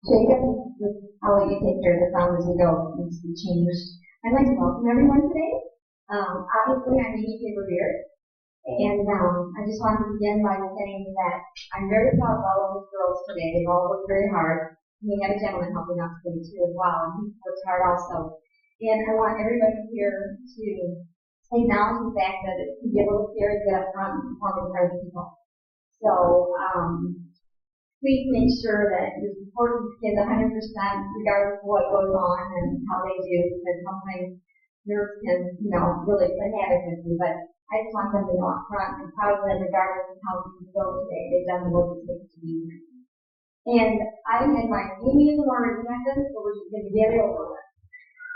Jacob, I'll let you take care of the sound as we go. It needs to be changed. I'd like to welcome everyone today. Obviously, I'm Amy Student Recital, and I just want to begin by saying that I'm very proud of all of these girls today. They've all worked very hard. We had a gentleman helping us today too as well, and he worked hard also. And I want everybody here to acknowledge the fact that it's to be able to scary to get up front and perform in front of people. So, please make sure that you support these kids 100% regardless of what goes on and how they do, because sometimes nerves can, really play havoc with you. But I just want them to know up front I'm proud of them regardless of how things go today. They've done the work it takes to be here. And I had my Amy is already connected, so we're just going to get it over with.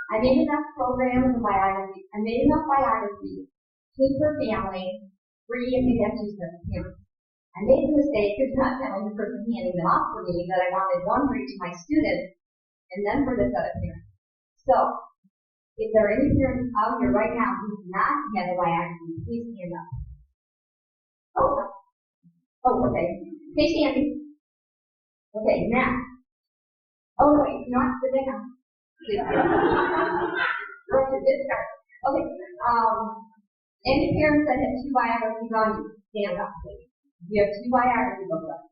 I made enough programs and biographies. I made enough biographies, 2 per family, 3 if you have 2 sets of parents. I made the mistake of not telling the person handing them off for me that I wanted 1 for each of my students and then for the set of parents. So, if there are any parents out here right now who do not have a biography, please stand up. Okay. Stay standing. Okay, now. Oh, wait, you know what? Sit down. Okay. Any parents that have two biographies on you, stand up, please. You have two biographies of them.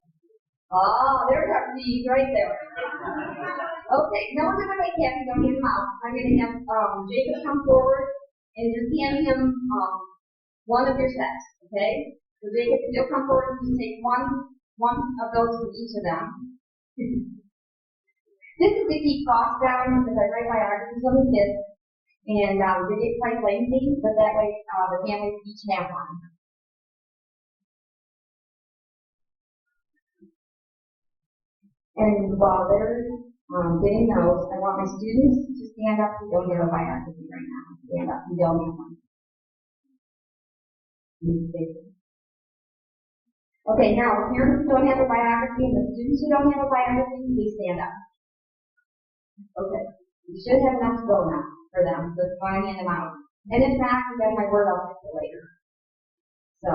Oh, there's our P's right there. Okay, no one's going to make happy, don't get them out. I'm going to have Jacob come forward and just hand him one of your sets, okay? So Jacob, if you'll come forward and just take one of those from each of them. This is to keep costs down because I write biographies of the kids, and they get quite lengthy, but that way the families each have one. And while they're getting those, I want my students to stand up who don't have a biography right now. Stand up who don't have one. Okay, now, parents who don't have a biography and the students who don't have a biography, please stand up. Okay, you should have enough to go now for them, so if you want to hand them out. And if not, you have my word, I'll fix it later. So,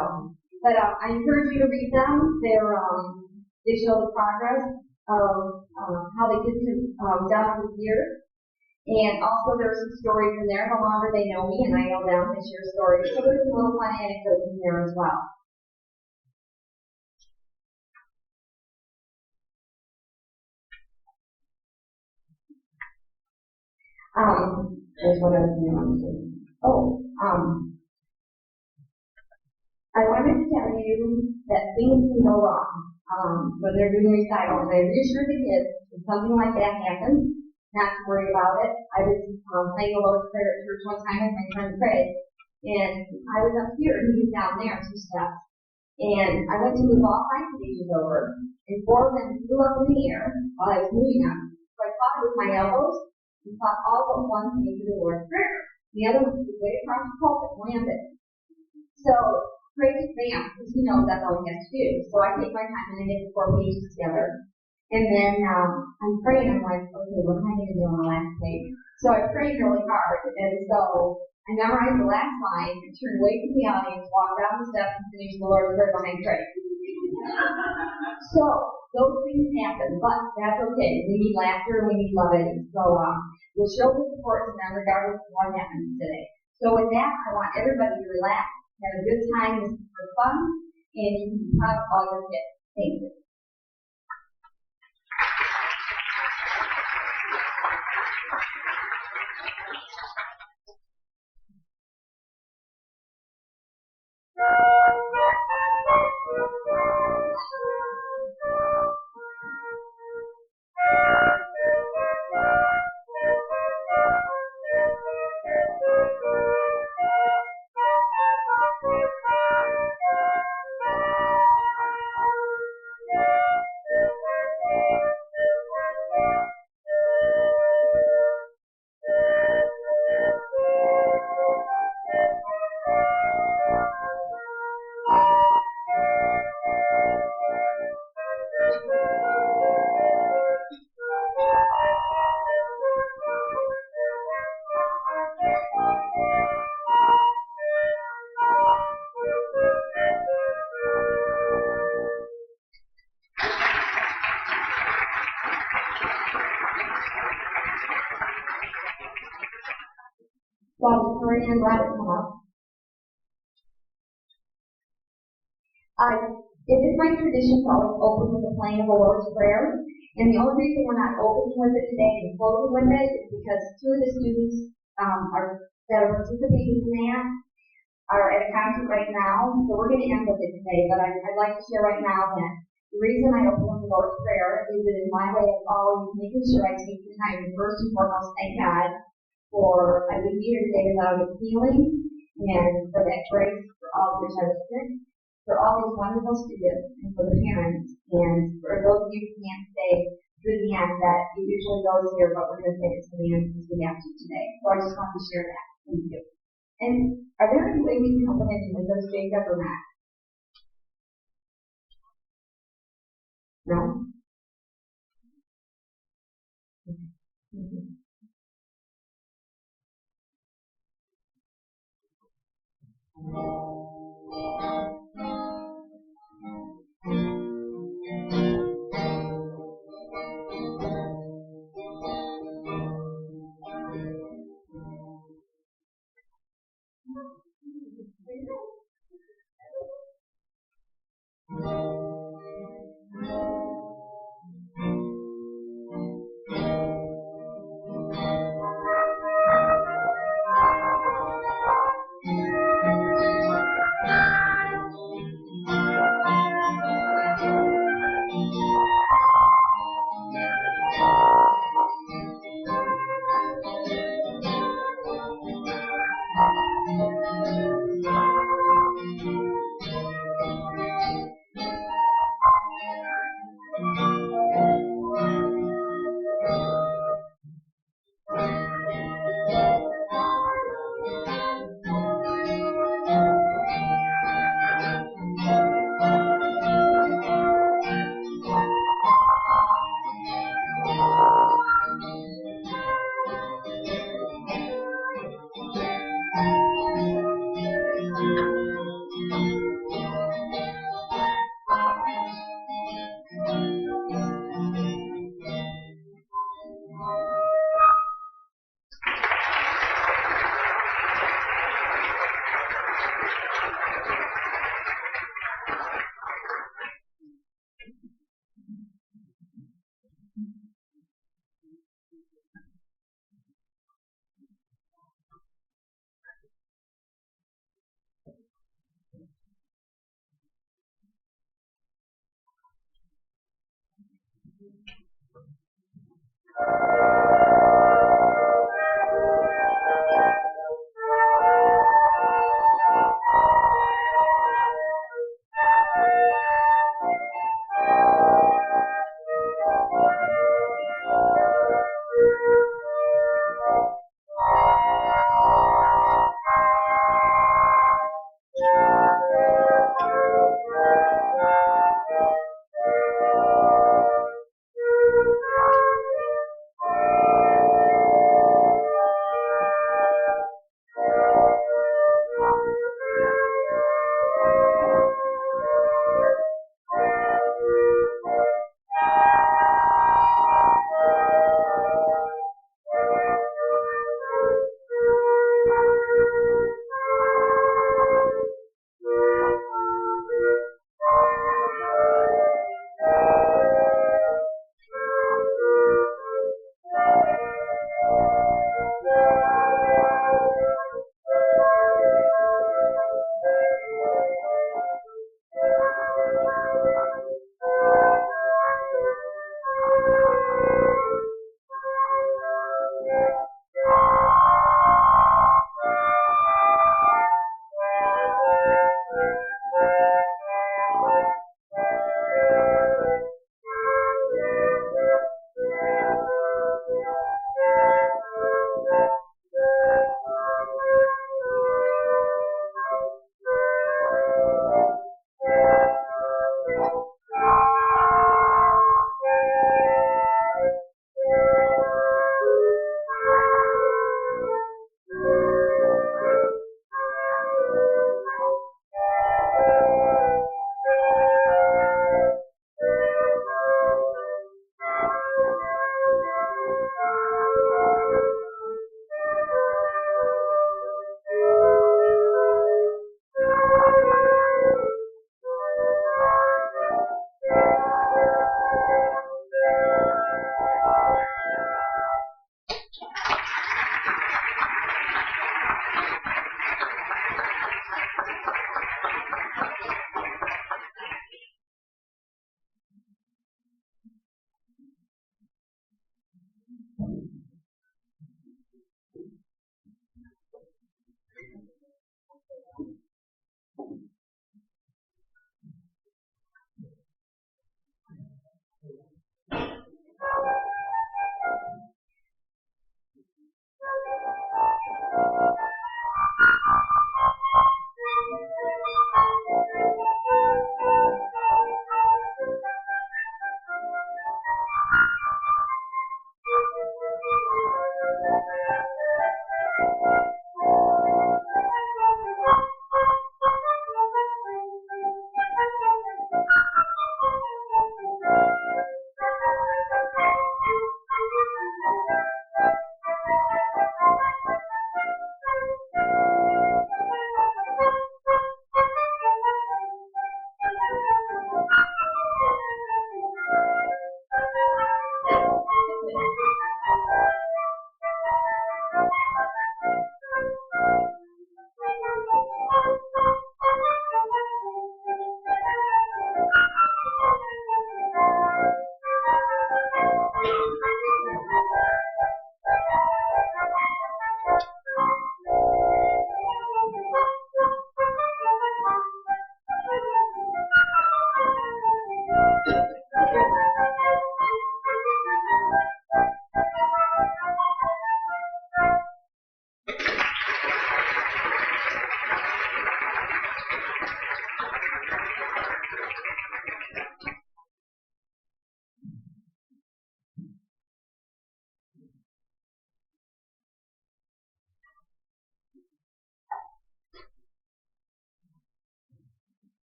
but I encourage you to read them. They show the progress of how the kids have done this year. And also there's some stories in there. The longer they know me and I know them, they share stories. So there's some little fun anecdotes in there as well. There's one other thing I want to say. I wanted to tell you that things can go wrong when they're doing recital. And I reassure the kids if something like that happens, not to worry about it. I was playing a Lord's Prayer at church one time with my friend Craig, and I was up here and he was down there 2 steps. And I went to move all 5 stages over, and 4 of them flew up in the air while I was moving them. So I caught with my elbows and caught all but one page of the Lord's Prayer. The other one was way across the pulpit and landed. So Craig advanced because he knows that's all he has to do. So I take my time and I get the 4 pages together. And then I'm praying. I'm like, okay, what am I going to do on the last page? So I prayed really hard. And so I memorized the last line, and turned away from the audience, walked down the steps, and finished the Lord's Prayer behind Craig. So those things happen, but that's okay. We need laughter and we need levity. So we'll show the support to them regardless of what happens today. So with that, I want everybody to relax, have a good time. This is for fun, and you can be proud of all your kids. Thank you. While Victoria and Robert come up. It is my tradition to always open with the playing of the Lord's Prayer, and the only reason we're not opening with it today and closing with it is because 2 of the students that are participating in that are at a concert right now, so we're going to end with it today, but I'd like to share right now that the reason I open with the Lord's Prayer is it is my way of always making sure I take the time to first and foremost thank God for I would be here today without his healing, and for that grace for all of which I was sick, for all these wonderful students, and for the parents, and for those of you who can't stay through the end, that it usually goes here, but we're going to say it to the end because we have to today. So I just want to share that. Thank you. And are there any way we can open it with those Jacob or not? No? Mm-hmm.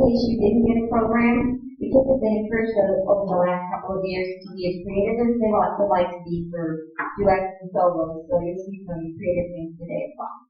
case you didn't get a program, the kids have been encouraged over the last couple of years to be as creative as they would like to be for duets and solos. So you'll see some creative things today as well.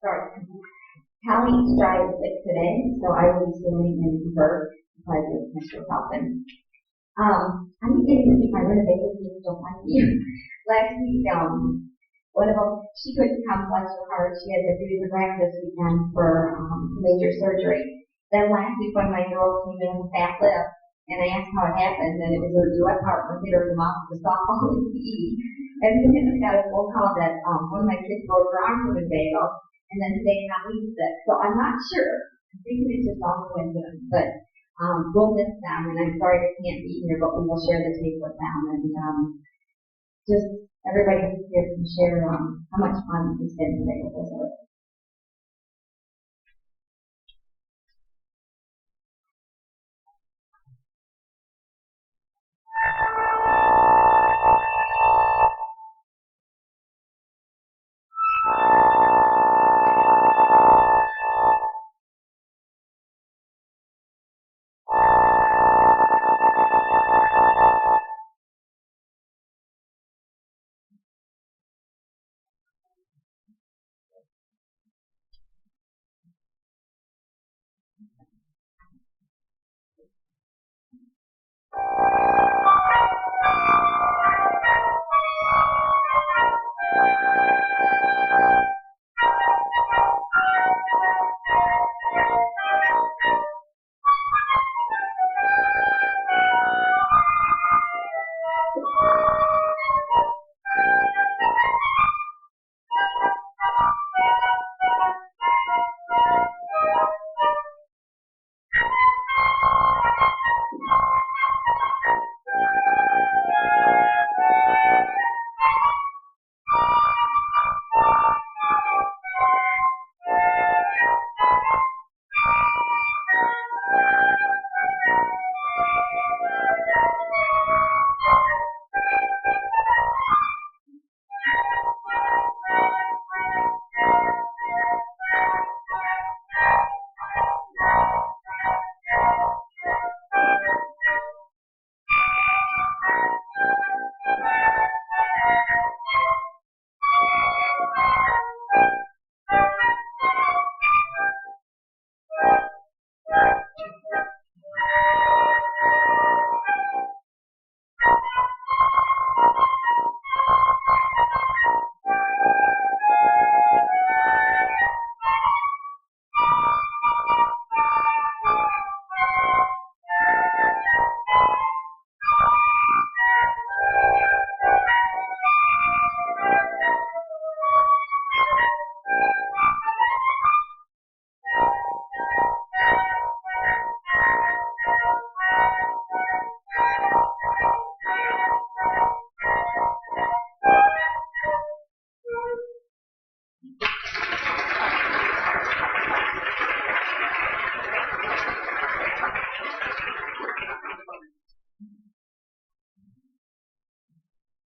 Sorry. Colleen's dry is sick today, so I will be standing in for because of Mr. Falcon. I'm beginning to think my renovations don't like you. Last week, one of them, she couldn't come, bless her heart. She had to do the ground this weekend for major surgery. Then last week, one of my girls came in with a fat lip, and I asked how it happened, and it was her duet partner hit her in the mouth with a softball in the PE. And then I got a phone call that one of my kids broke her arm with a bagel, and then today Colleen's sick. So I'm not sure. I'm thinking it's just all coincidence, but we'll miss them, and I'm sorry they can't be here, but we will share the tape with them, and just everybody who's here can share how much fun it's been today with us.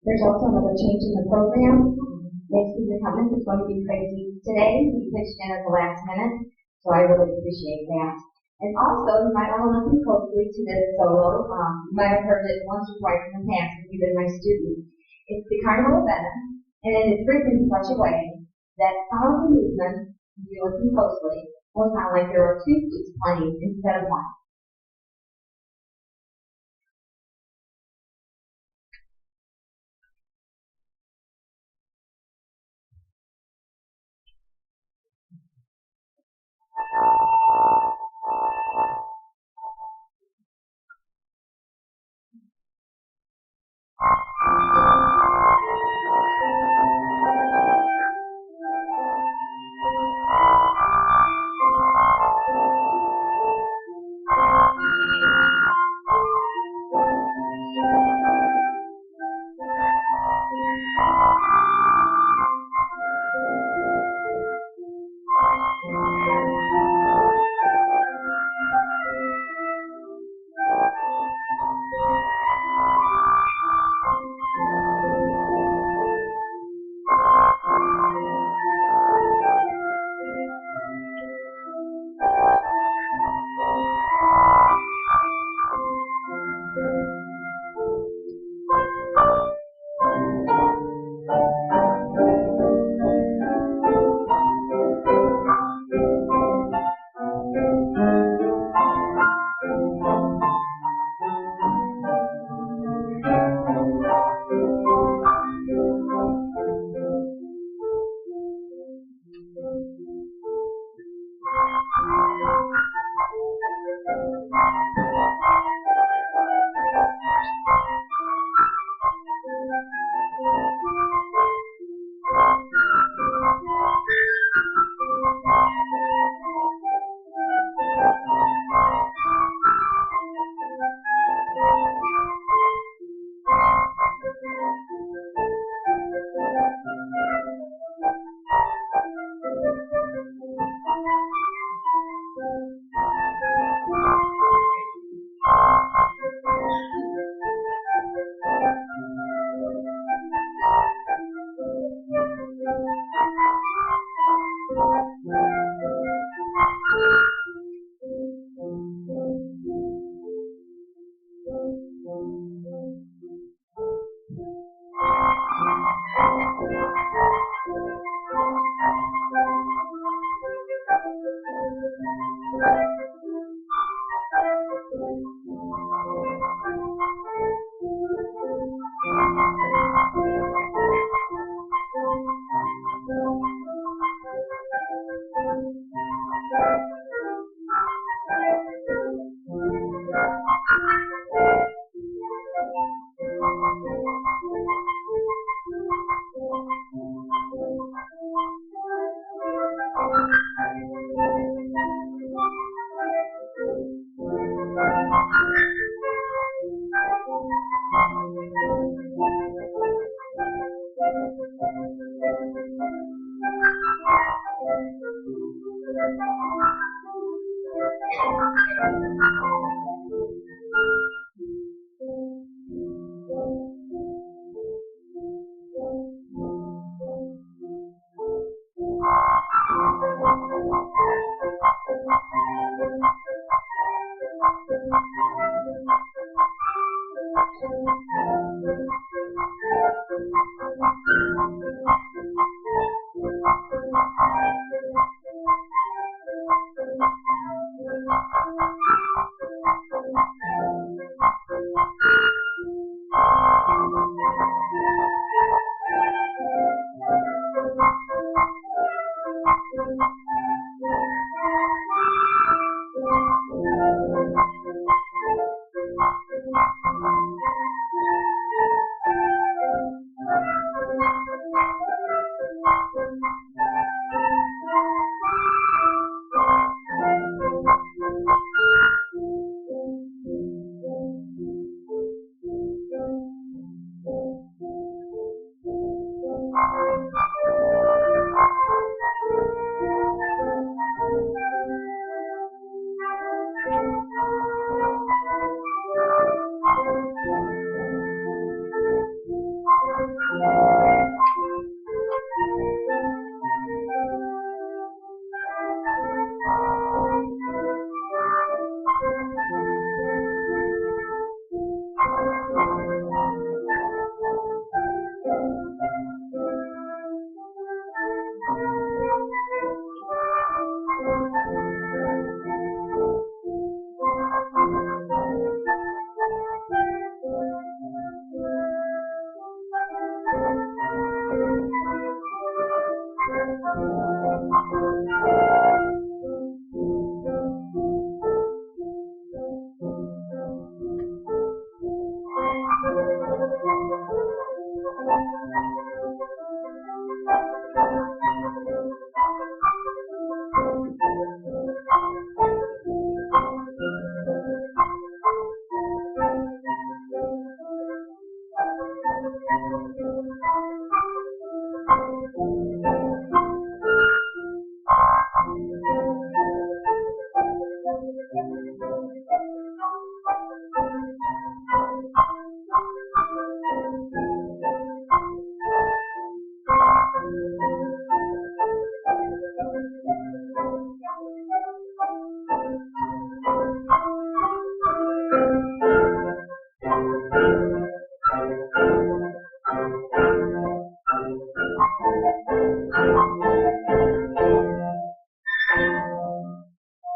There's also another change in the program. Next week the comment is going to be crazy today. We pitched in at the last minute, so I really appreciate that. And also, you might want to listen closely to this solo. You might have heard it once or twice in the past if you've been my student. It's the Carnival of Venice, and it is written in such a way that some of the movements, if you listen closely, will sound like there are two flutes playing instead of one.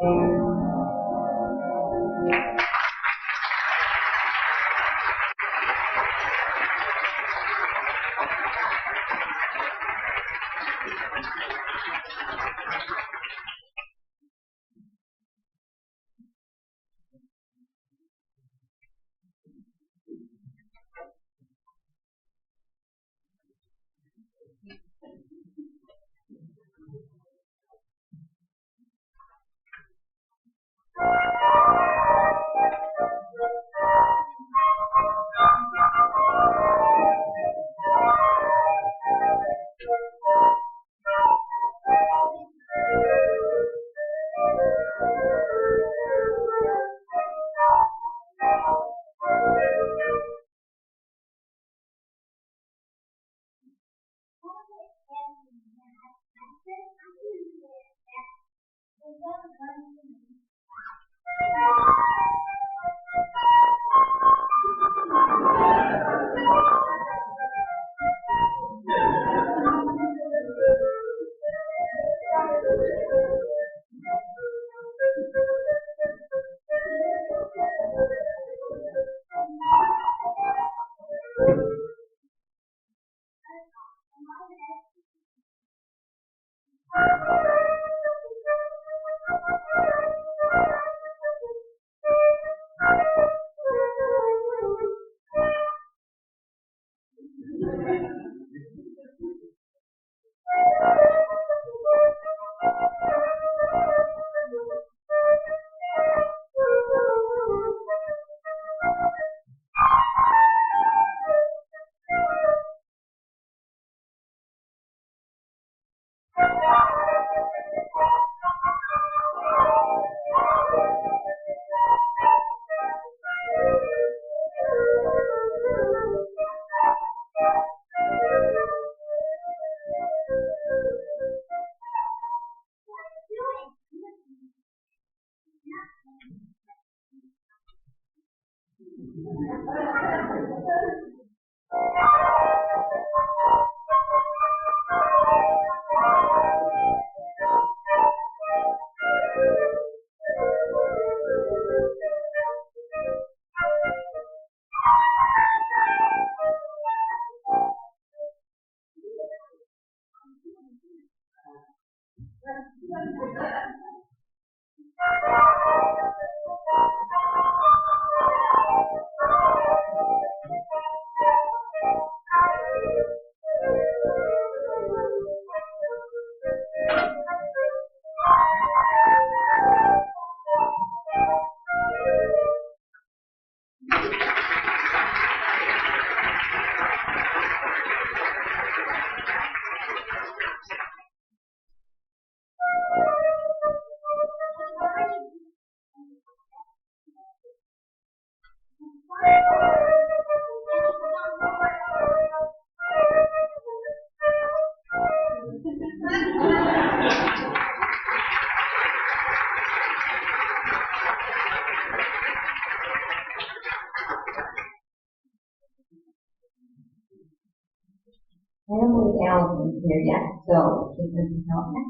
I don't believe Allison's here yet, so she can help me.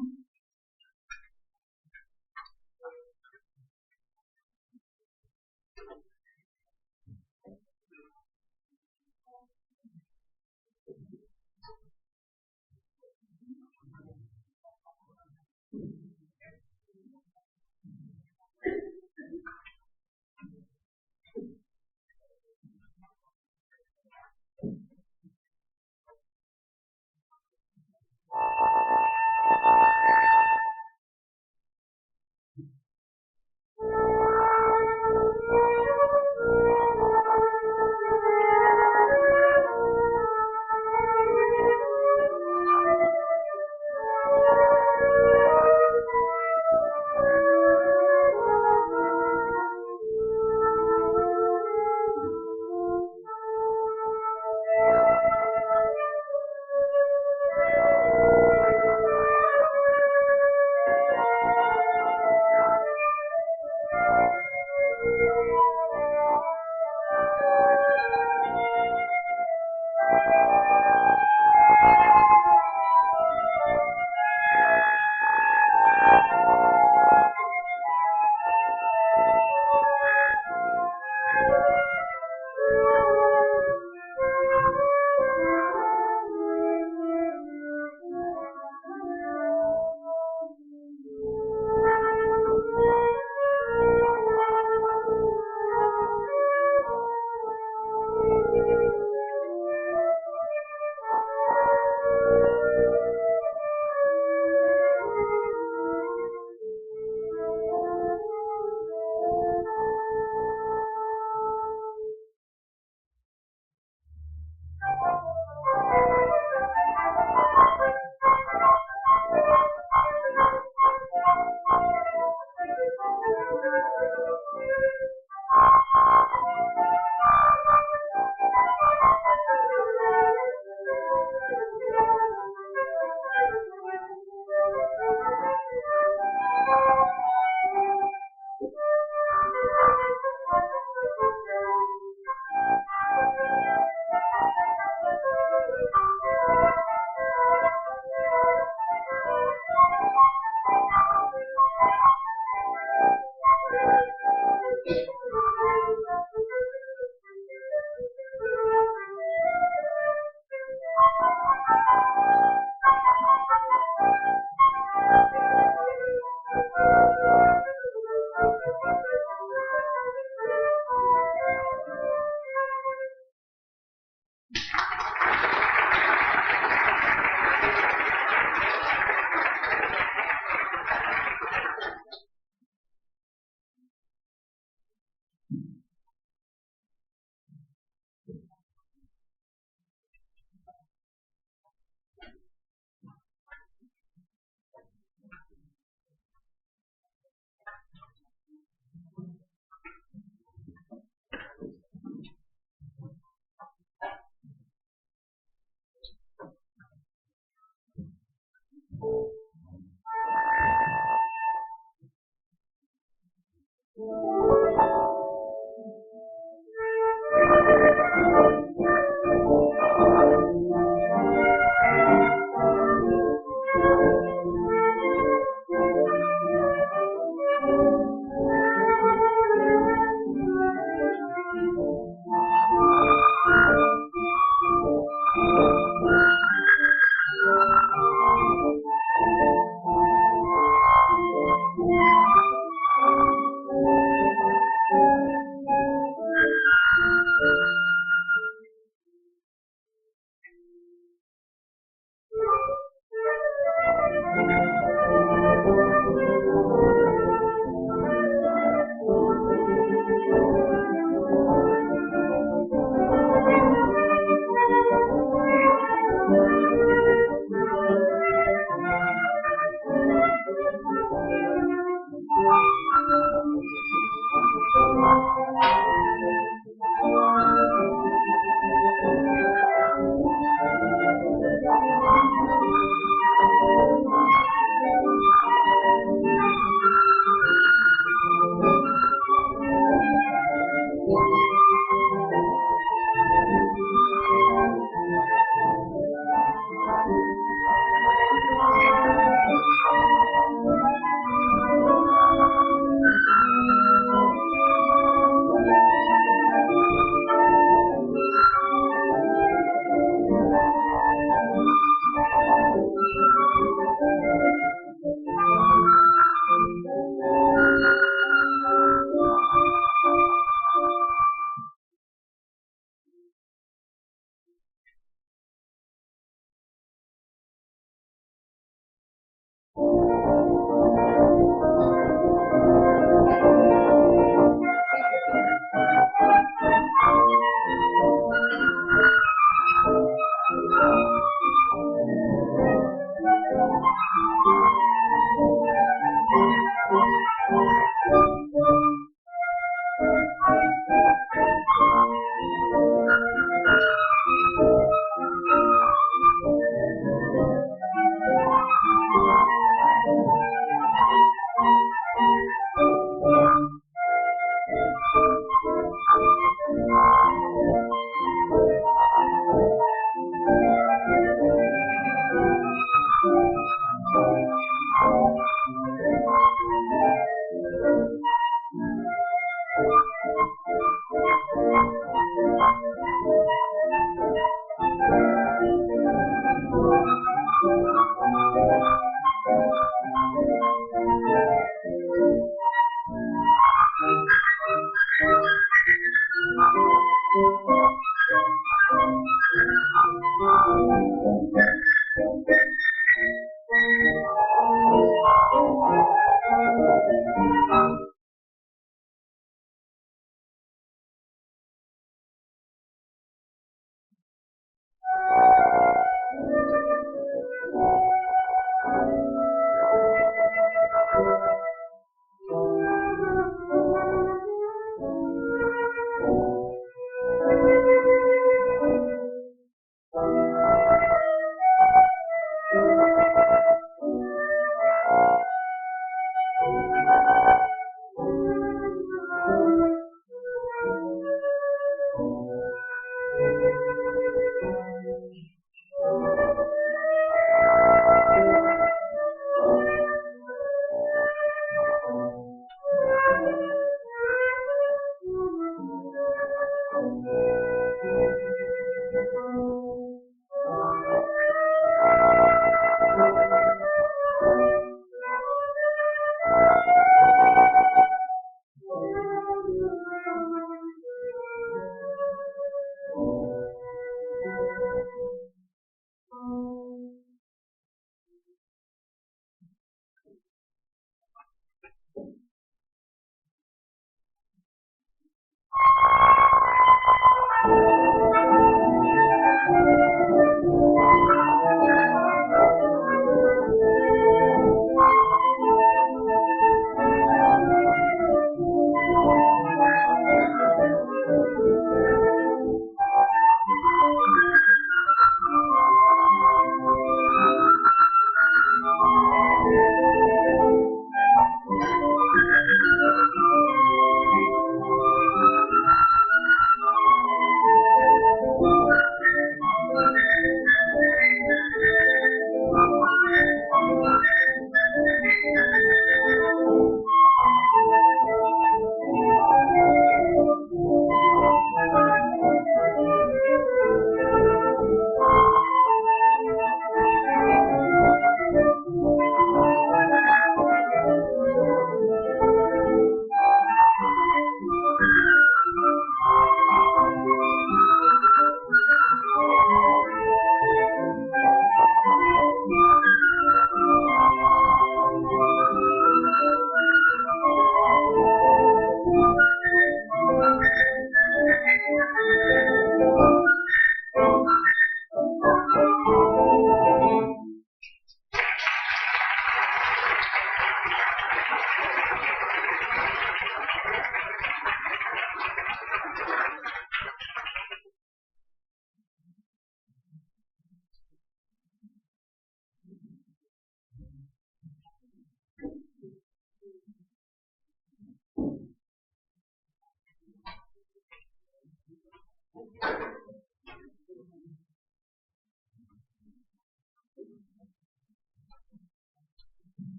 You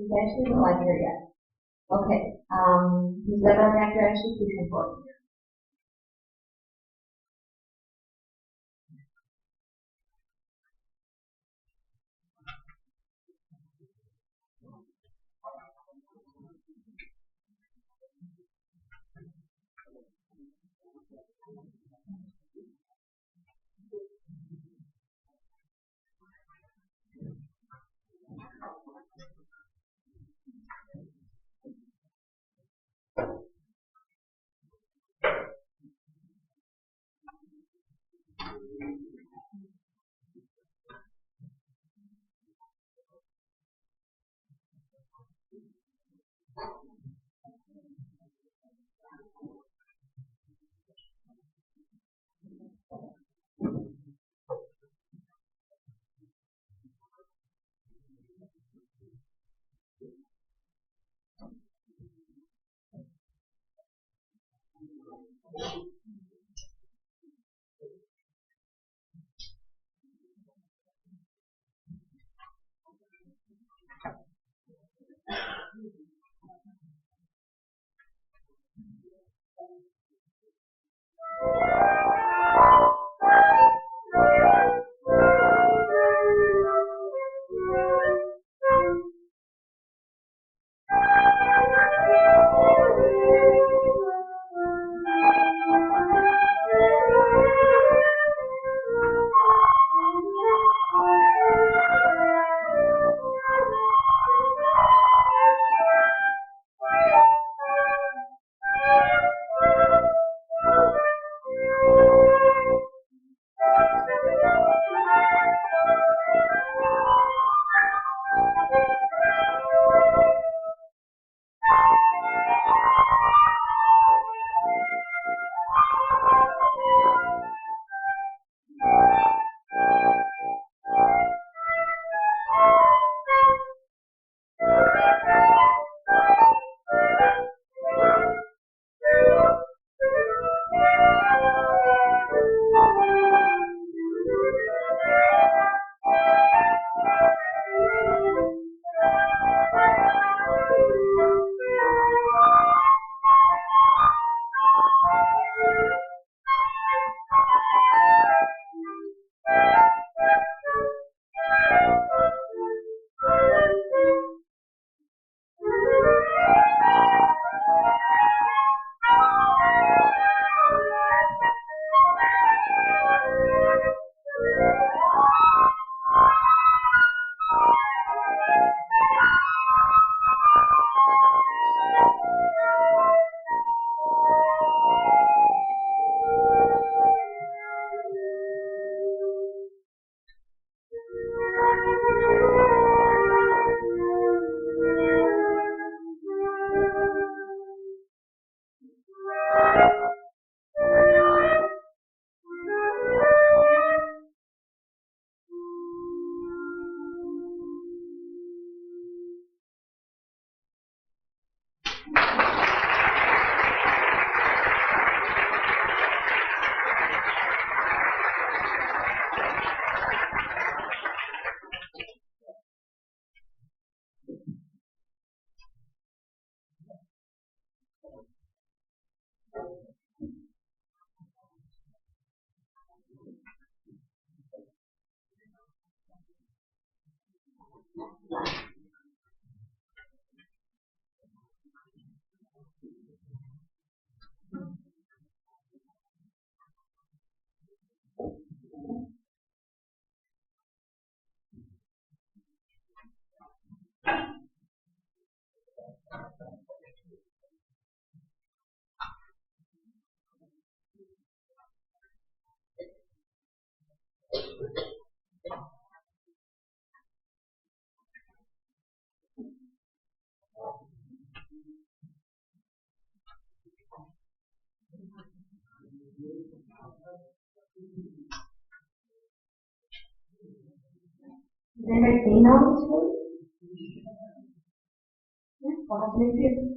guys didn't like her yet. Okay. Who's that on that direction? Please come forward. Has anybody seen those? Yeah, well, that's me too.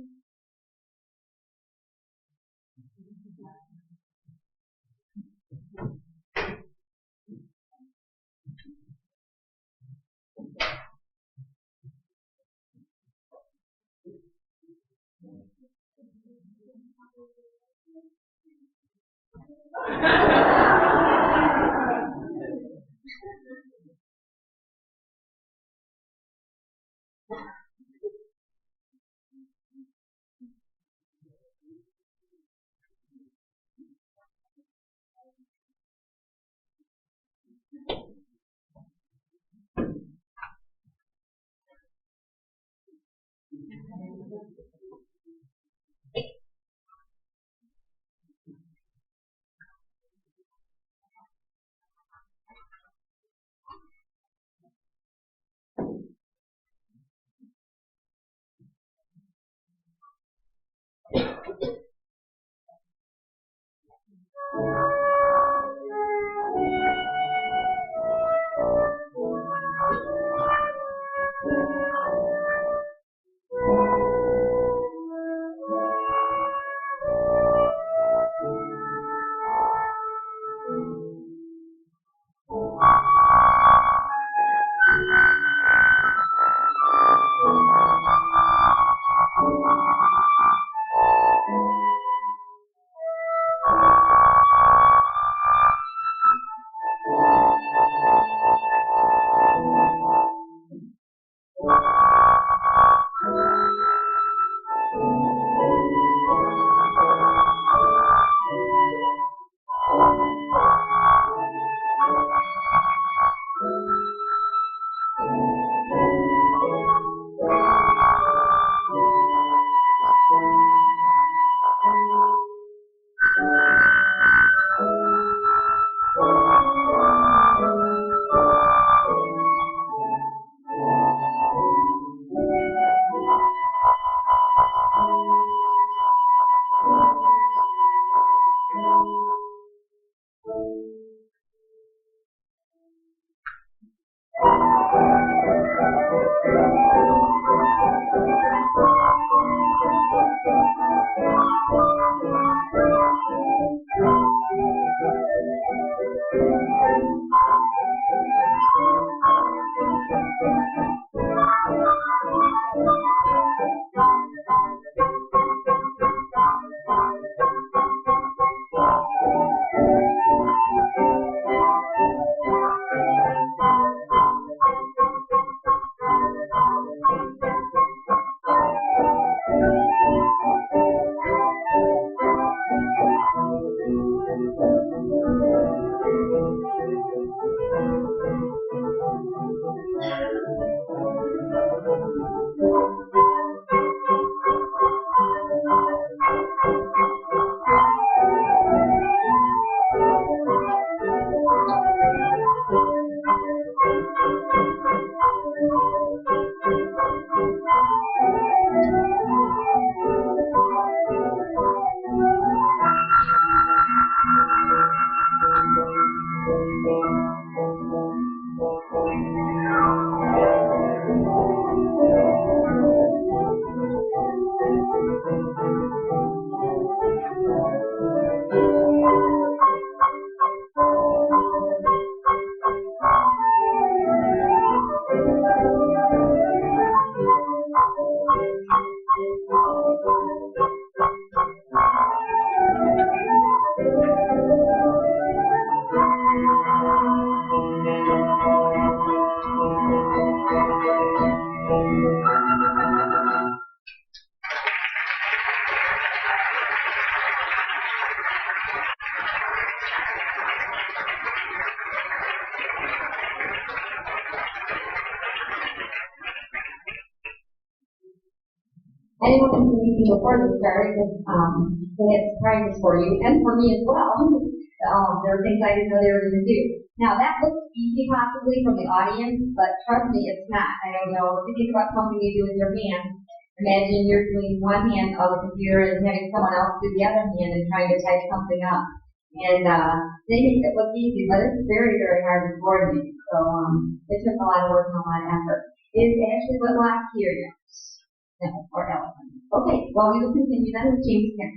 Anyone who's meeting before this started, they had surprises for you, and for me as well. There are things I didn't know they were going to do. Now, that looks easy possibly from the audience, but trust me, it's not. I don't know. If you think about something you do with your hands, imagine you're doing one hand on the computer and having someone else do the other hand and trying to type something up. And they make it look easy, but it's very, very hard to coordinate. So it took a lot of work and a lot of effort. It's actually what last year, yes. No, or elephant. Okay, well, we will continue then with James again.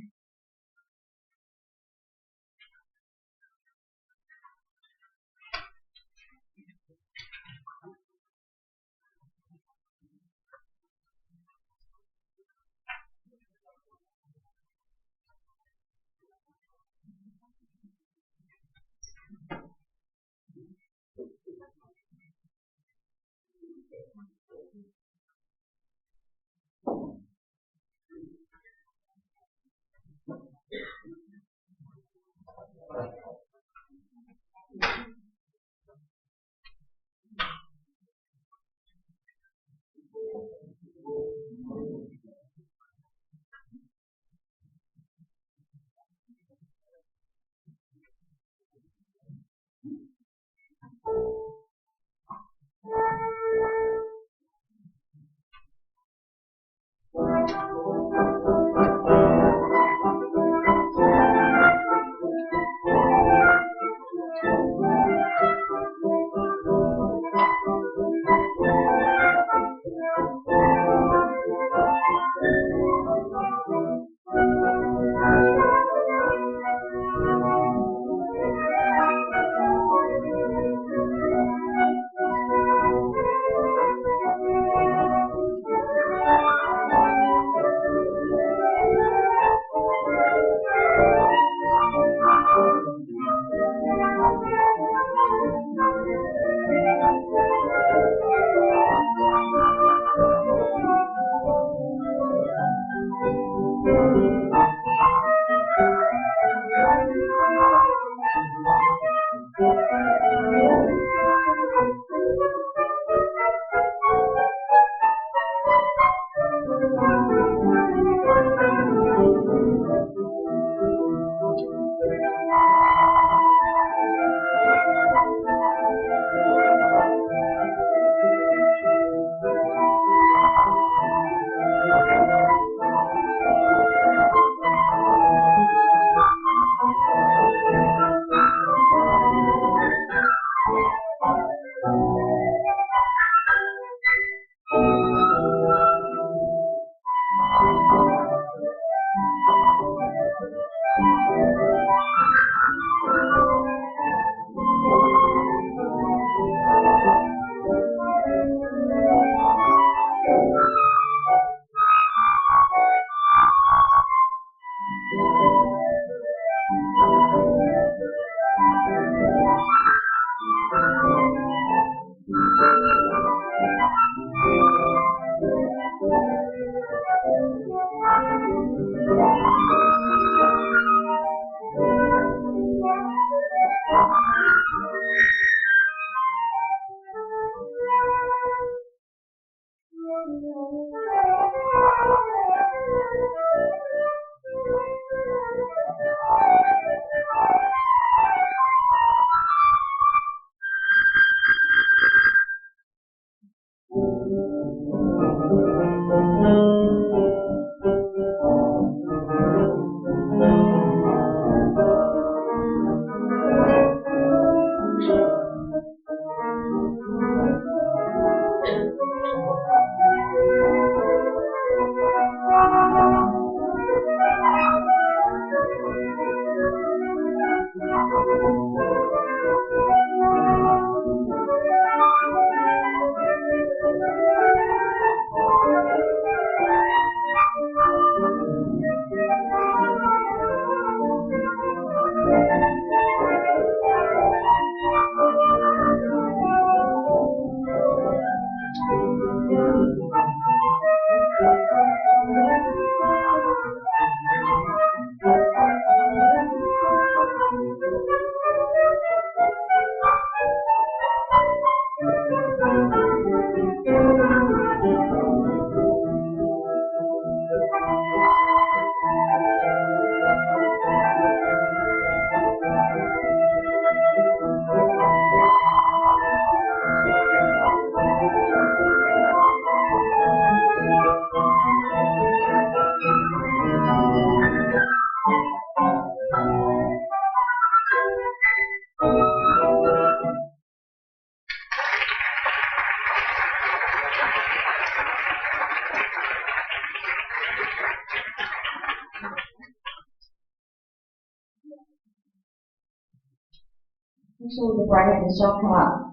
Actually, before I had Michelle come up,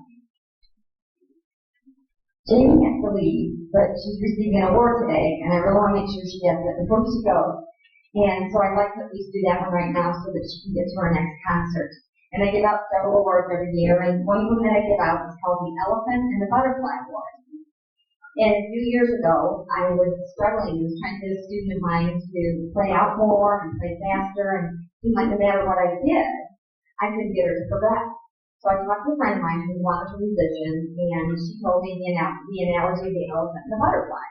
Jamie has to leave, but she's receiving an award today, and I really want to make sure she gets it before she goes. And so I'd like to at least do that one right now so that she can get to her next concert. And I give out several awards every year, and one of them that I give out is called the Elephant and the Butterfly Award. And a few years ago, I was struggling. I was trying to get a student of mine to play out more and play faster, and it seemed like no matter what I did, I couldn't get her to progress. So I talked to a friend of mine who's a wonderful musician, and she told me the analogy of the elephant and the butterfly.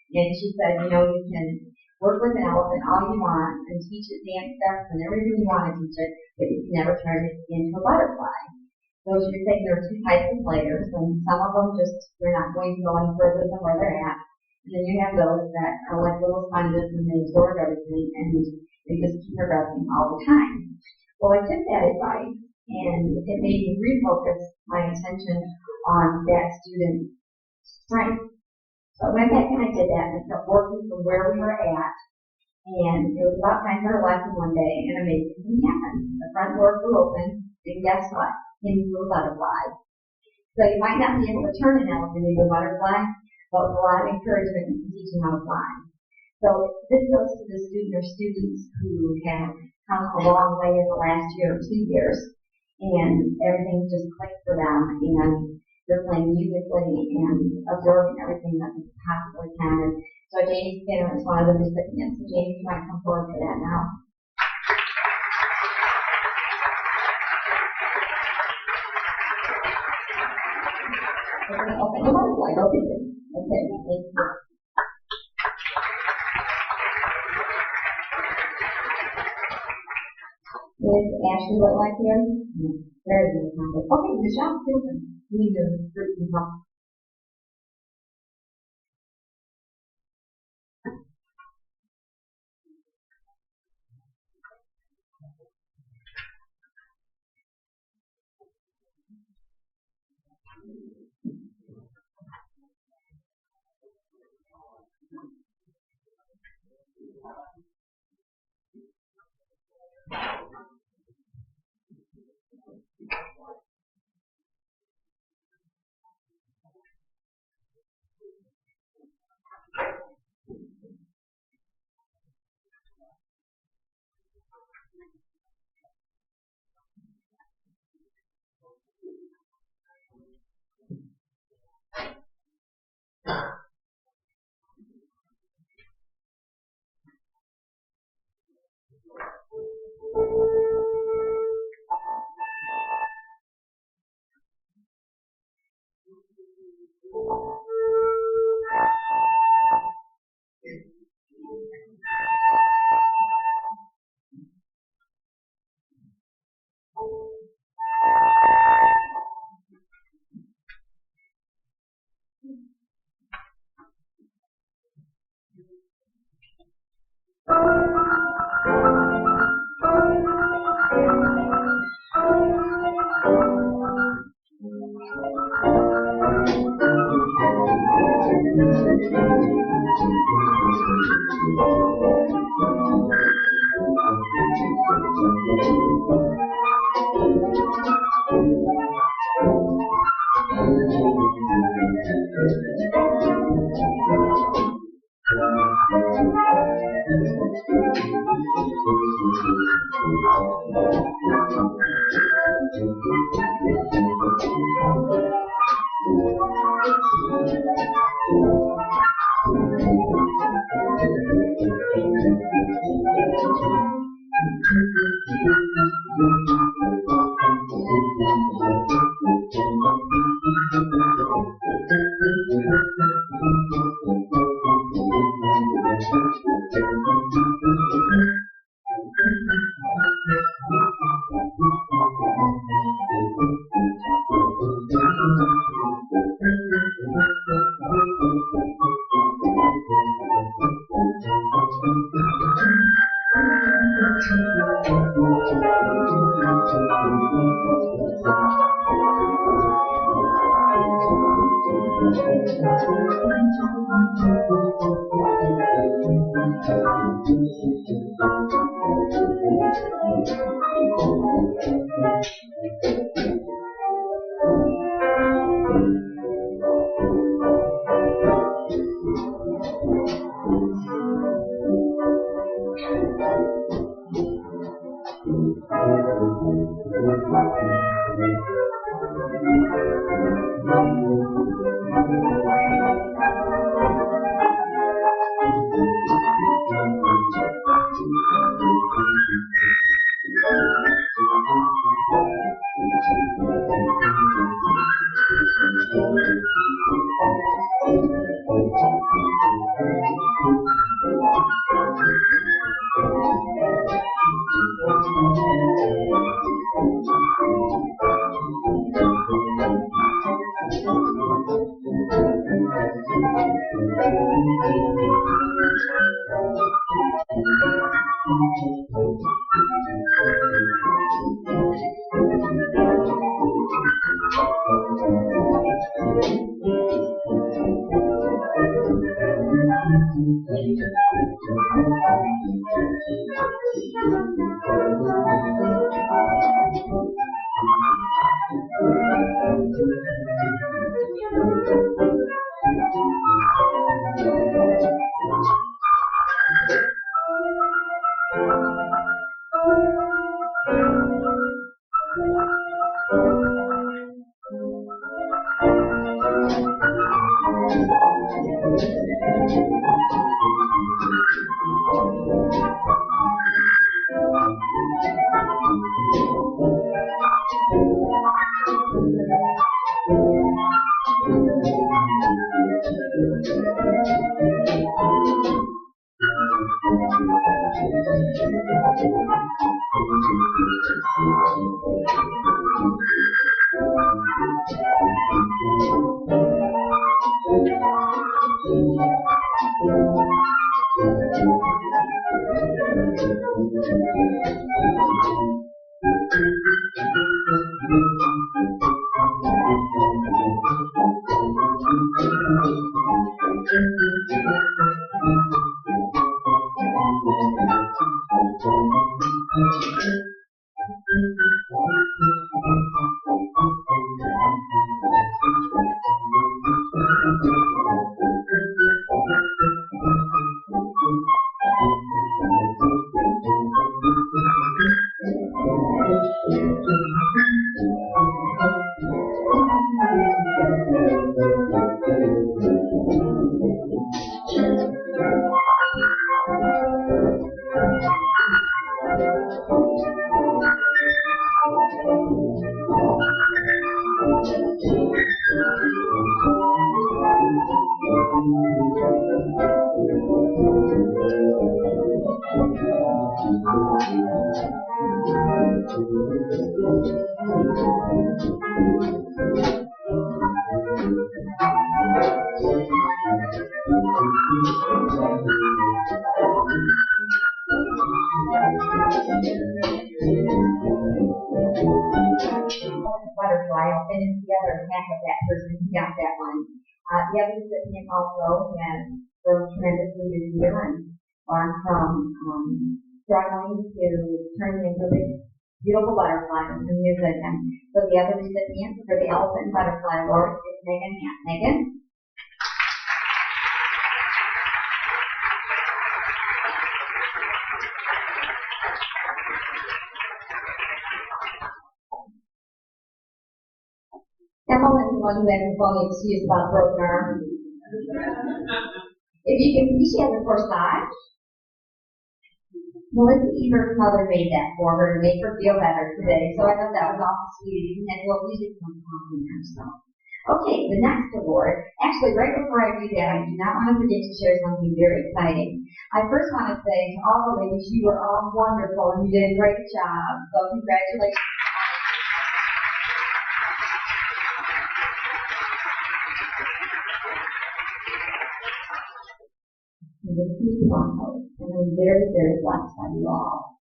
And she said, you know, you can work with an elephant all you want and teach it dance steps and everything you want to teach it, but you can never turn it into a butterfly. So she was saying there are two types of players, and some of them just, they're not going to go any further than where they're at. And then you have those that are like little sponges and they absorb everything and they just keep progressing all the time. Well, I took that advice, and it made me refocus my attention on that student's strength. So I went back and I did that and kept working from where we were at. And it was about time for her lesson one day, and amazing thing happened. The front door flew open, and guess what? Into a butterfly. So you might not be able to turn an elephant into a butterfly, but with a lot of encouragement you can teach them how to fly. So this goes to the student or students who have come a long way in the last year or 2 years, and everything just clicked for them, and they're playing musically and absorbing everything that they possibly can. And so Jamie Skinner is one of the recipients. So Jamie, you might come forward for that now. Okay, the butterfly, okay, thank you. Is Ashley what like here? Very good. Okay, Michelle, you need to group them up. Butterfly, I'll finish the other half of that person who got that one. The other recipient also has grown tremendously this year and gone from struggling to turning into this beautiful butterfly with music. And so the other recipient for the Elephant Butterfly Award is Megan Hatt. Megan? Evelyn is the one who has the phony excuse about broken arm. If you can see, she has a corsage. Melissa Eber's mother made that for her to make her feel better today, so I thought that was awful sweet. And that little music comes from there. So, okay, the next award. Actually, right before I do that, I do not want to forget to share something very exciting. I first want to say to all the ladies, you were all wonderful and you did a great job. So, congratulations. And I'm very, very blessed by you all.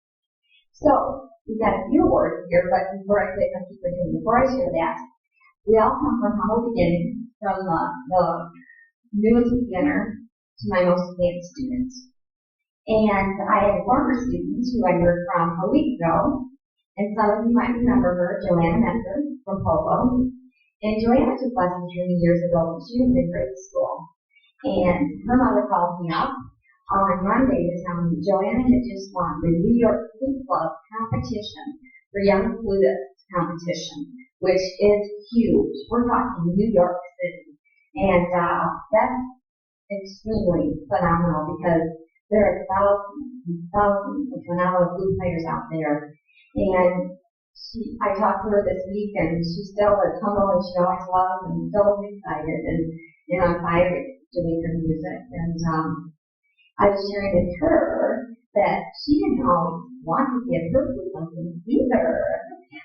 So, we've got a few awards here, but before I share that, we all come from humble beginnings, from the newest beginner to my most advanced students. And I had former students who I heard from a week ago, and some of you might remember her, Joanna Mentor from Polo. And Joanna took lessons from me years ago when she was in grade school. And her mother called me up on Monday to tell me Joanna had just won the New York Flute Club competition for Young Flutist competition, which is huge. We're talking New York City. And that's extremely phenomenal because there are thousands and thousands of phenomenal flute players out there. And I talked to her this week, and she's still a tunnel, and she always loves and so excited and on fire doing her music. And I was sharing with her that she didn't always want to get her flute lessons either.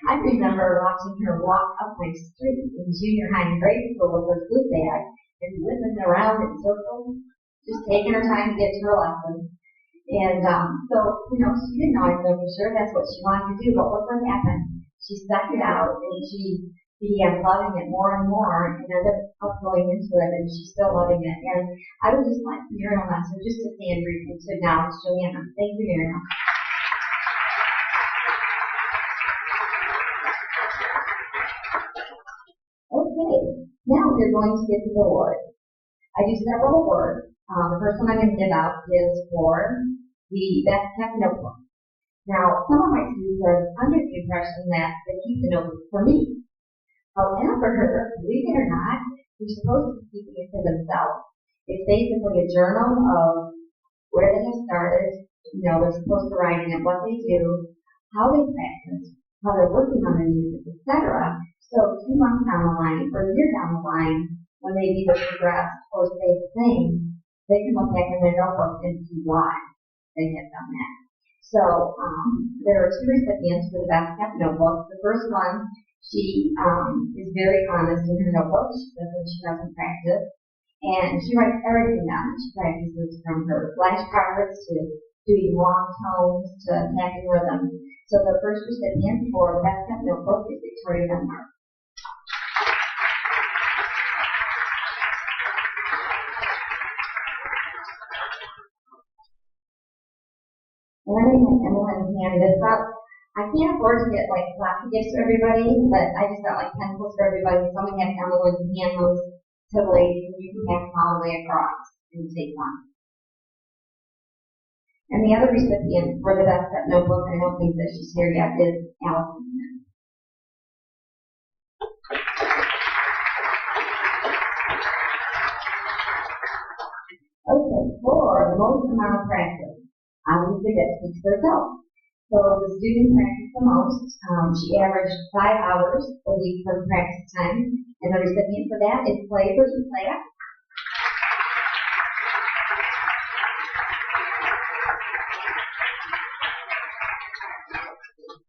I remember watching her walk up my street in junior high and grade school with her flute bag and whipping around in circles, just taking her time to get to her lessons. And so, she didn't always know for sure that's what she wanted to do, but look what happened. She stuck it out, and she began loving it more and more, and ended up going into it, and she's still loving it. And I would just like Miriam Lesser just to stand briefly to acknowledge Joanna. Thank you, Miriam. Okay, now we're going to get to the awards. I do several awards. The first one I'm going to give out is for the best kept notebook. Now, some of my students are under the impression that they keep the notebook for me. However, believe it or not, they're supposed to be keeping it for themselves. It's basically a journal of where they have started. They're supposed to write in it what they do, how they practice, how they're working on their music, etc. So 2 months down the line, or a year down the line, when they've either progressed or stayed the same, they can look back in their notebook and see why they have done that. So there are 2 recipients for the best kept notebook. The first one, she is very honest in her notebook. She says when she doesn't practice, and she writes everything down that she practices, from her flashcards to doing long tones to tapping rhythm. So the first recipient for the best kept notebook is Victoria Denmark. And then we have Emily's hand this up. I can't afford to get lots of gifts for everybody, but I just got pencils for everybody. So I'm going to have Emily's hand those to the ladies, and you can pass them all the way across and take one. And the other recipient for the best kept notebook, I don't think that she's here yet, is Allison. Okay, for the most amount of practice, obviously that speaks for itself. So the student practiced the most. She averaged 5 hours a week for practice time, and the recipient for that is Play versus Play.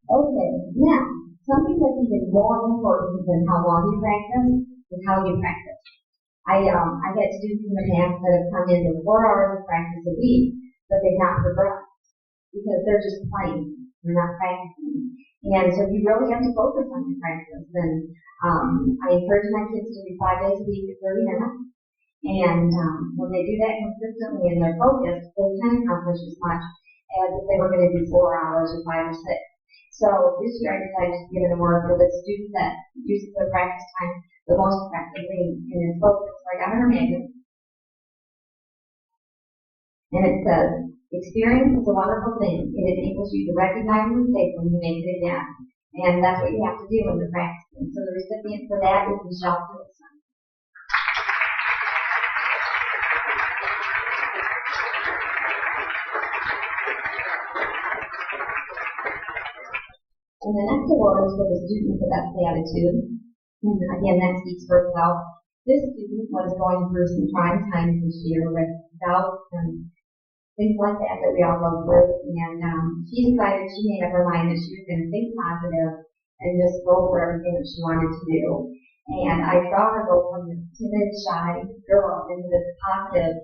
Okay, now, something that's even more important than how long you practice is how you practice. I get students in the past that have come in with 4 hours of practice a week, but they've not progressed because they're just playing, they're not practicing. And so you really have to focus on your practice. And I encourage my kids to do 5 days a week at 30 minutes. And when they do that consistently and they're focused, they can accomplish as much as if they were going to do 4 hours or 5 or 6. So this year I decided to give an award for the student that uses their practice time the most effectively and is focused. So I got her magnet. And it says, experience is a wonderful thing. It enables you to recognize a mistake when you make it again. And that's what you have to do when you're practicing. So the recipient for that is Michelle Wilson. And the next award is for the student with the best attitude. And again, that speaks for itself. This student was going through some trying times this year with doubts and things like that we all go through. And she decided, she made up her mind that she was going to think positive and just go for everything that she wanted to do. And I saw her go from this timid, shy girl into this positive,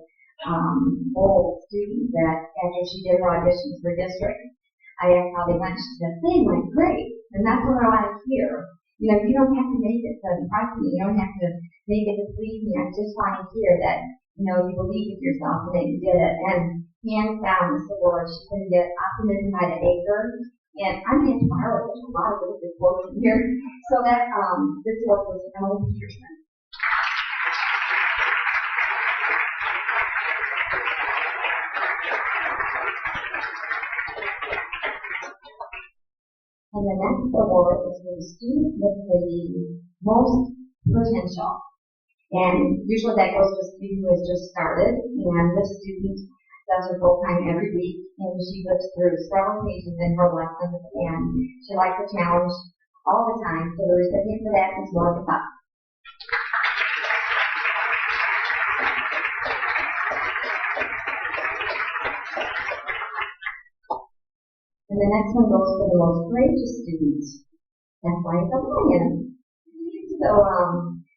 bold student that after she did her auditions for districts, I asked how they went. She said, they went great. And that's what I want to hear. You don't have to make it to impress me. You don't have to make it to please me. I just want to hear that, you believe in yourself and that you did it. And hands down, this award, she's going to get Optimism by the Acre. And I'm going to borrow it. There's a lot of really good quotes in here. So that, this award was Emily Peterson. And the next award is for the student with the most potential. And usually that goes to a student who has just started, and this student does her full time every week, and she lives through several pages in her lessons, and she likes the challenge all the time. So the recipient for that is Morgan Buck. And the next one goes for the most courageous student. That's why it's a lion. So,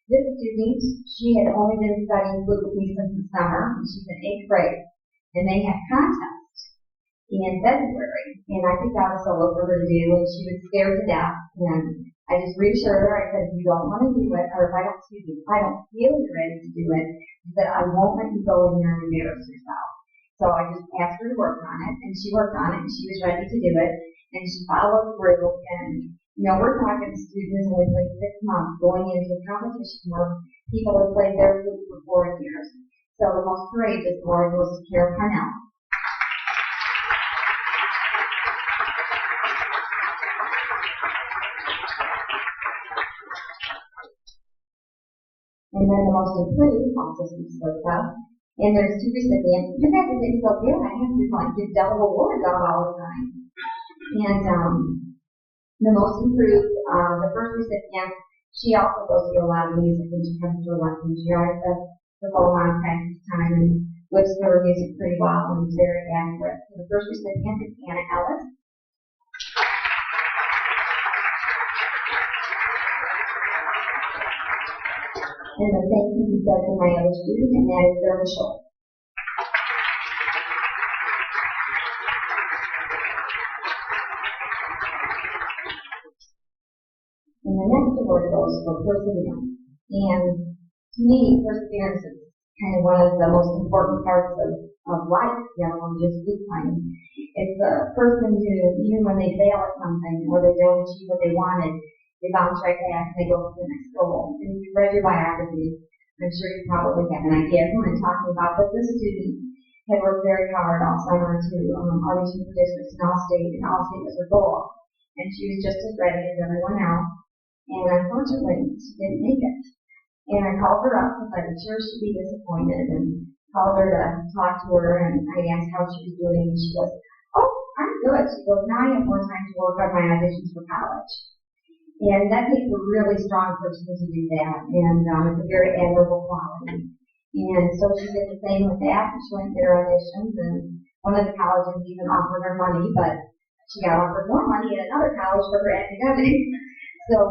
this student, she had only been studying flute with me since the summer, and she's in 8th grade. And they had contest in February, and I picked out a solo for her to do, and she was scared to death. And I just reassured her. I said, if you don't want to do it, or if I don't feel you're ready to do it, I said, I won't let you go in there and embarrass yourself. So I just asked her to work on it, and she worked on it, and she was ready to do it, and she followed through. And, we're talking students only played 6 months going into a competition where people have played their flute for 4 years. So the most courageous award goes to Kara Parnell. And then the most improved also speaks for itself. And there's 2 recipients. You guys are being so good. I have to give double awards out all the time. And the most improved, the first recipient, she also goes through a lot of music when she comes to a lesson. She always does the full on practice time and whips through her music pretty well and is very accurate. So the first recipient is Anna Ellis. And the same can be said for my other student, and that is Sarah Schultz. And the next award goes for perseverance. And to me, perseverance is kind of one of the most important parts of life, just flute playing. It's a person who, even when they fail at something or they don't achieve what they wanted, they bounce right back and they go to the next goal. And if you've read your biography, I'm sure you probably have an idea of who I'm talking about, but this student had worked very hard all summer to audition for districts and all-state was her goal. And she was just as ready as everyone else. And unfortunately, she didn't make it. And I called her up because I was sure she'd be disappointed and called her to talk to her, and I asked how she was doing, and she goes, oh, I'm good. She goes, now I have more time to work on my auditions for college. And that takes a really strong person to do that, and it's a very admirable quality. And so she did the same with that, and she went to get her auditions, and one of the colleges even offered her money, but she got offered more money at another college for her academics. So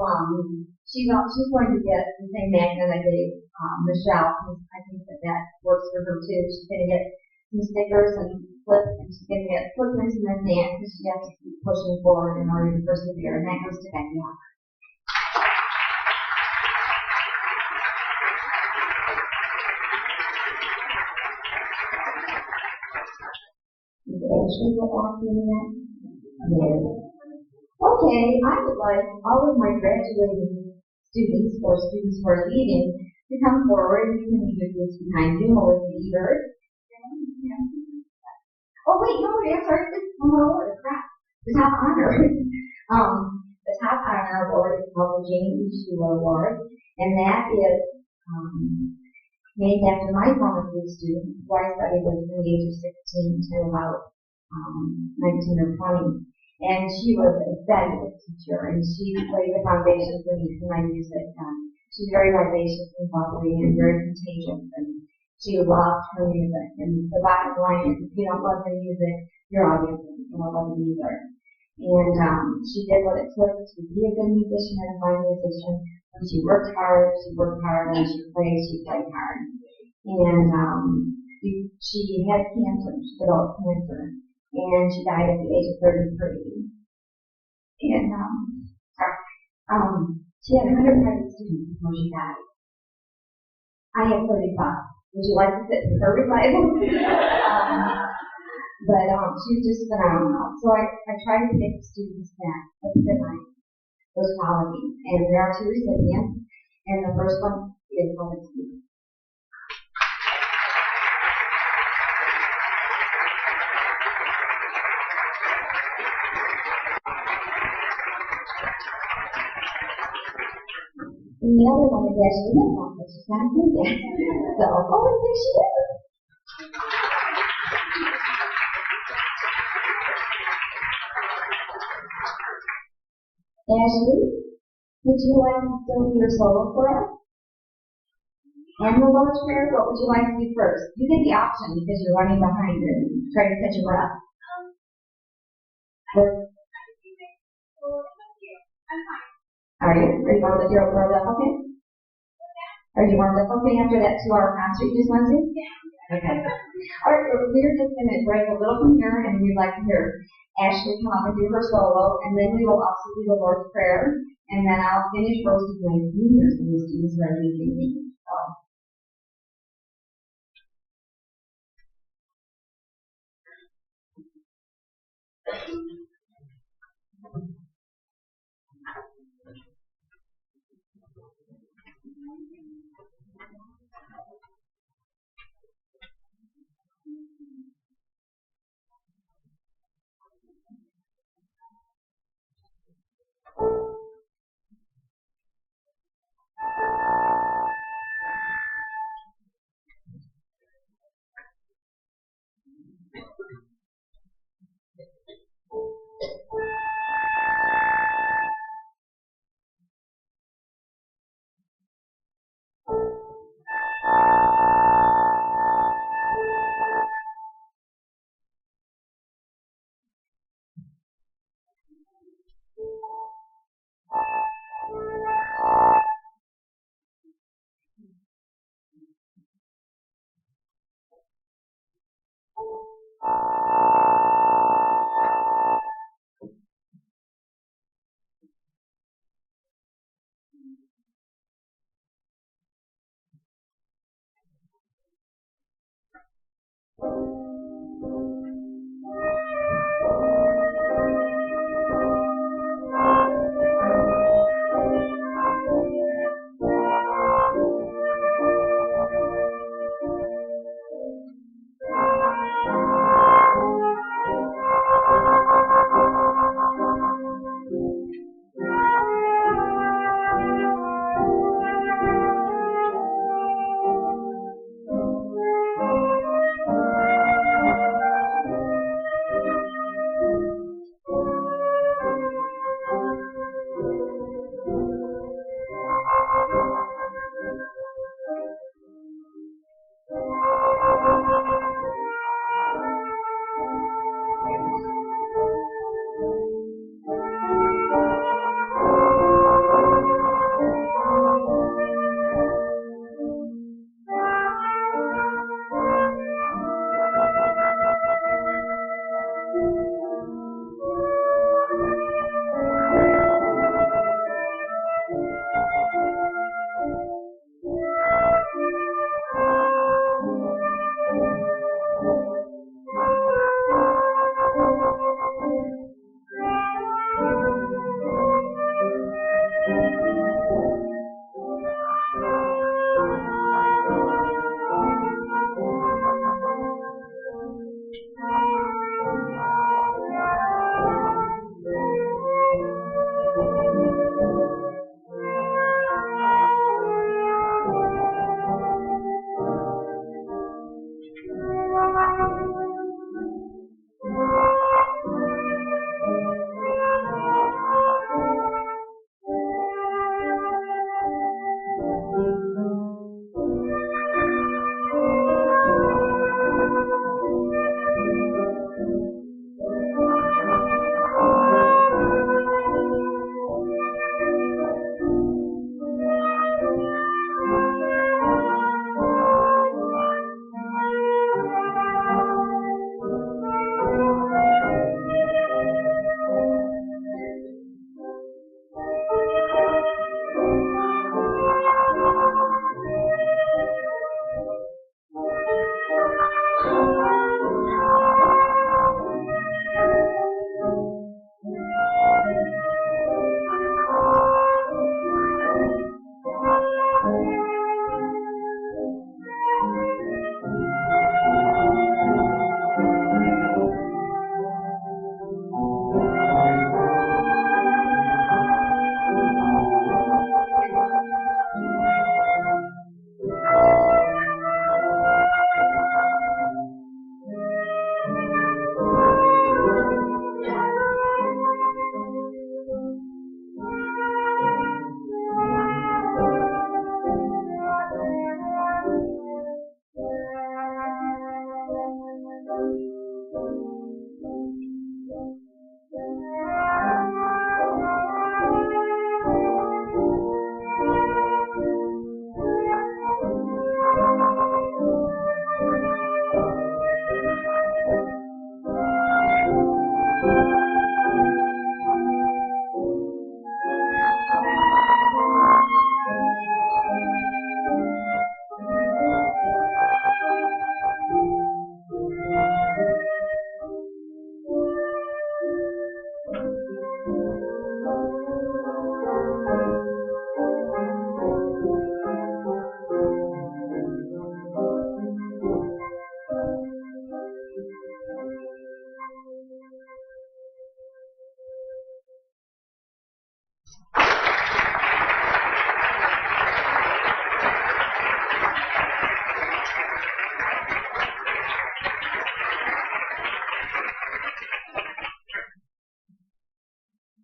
she's going to get the same magnet I gave Michelle, because I think that works for her too. She's going to get some stickers and flips, and she's going to get footprints in her hand because she has to keep pushing forward in order to persevere, and that goes to Becky. Is it actually what walking that? No. Okay, I would like all of my graduating students or students who are leaving to come forward. You can leave your groups behind you, Melissa Ebert. Oh wait, no, I'm sorry, this is one more award. Crap. The top honor. The top honor award is called the Jane E. Schuler Award, and that is named after my former flute student, who I studied with from the age of 16 to about 19 or 20. And she was a fabulous teacher, and she laid the foundation for me for my music. She's very vivacious and bubbly and very contagious, and she loved her music. And the bottom line is, if you don't love your music, your audience won't love it either. And she did what it took to be a good musician and a fine musician. When she worked hard, and she played hard. And she had cancer, she developed cancer. And she died at the age of 33. And she had 100 students before she died. I have 35. Would you like to sit in her recital? But she was just phenomenal. So I try to pick students that fit those qualities. And there are 2 recipients, and the first one is Melissa. And the other one is Ashley Nichols, but she's not here yet. So, oh, there she is. Ashley, would you like to do your solo for us? And the Lord's Prayer, what would you like to do first? You get the option because you're running behind and trying to catch your breath. Are you? Are you warmed up? You're warmed up okay? Are you warmed up okay after that 2-hour concert you just went to? Okay. Alright, we're just going to break a little from here and we'd like to hear Ashley come up and do her solo, and then we will also do the Lord's Prayer, and then I'll finish roasting my seniors and the students who are leaving me. So.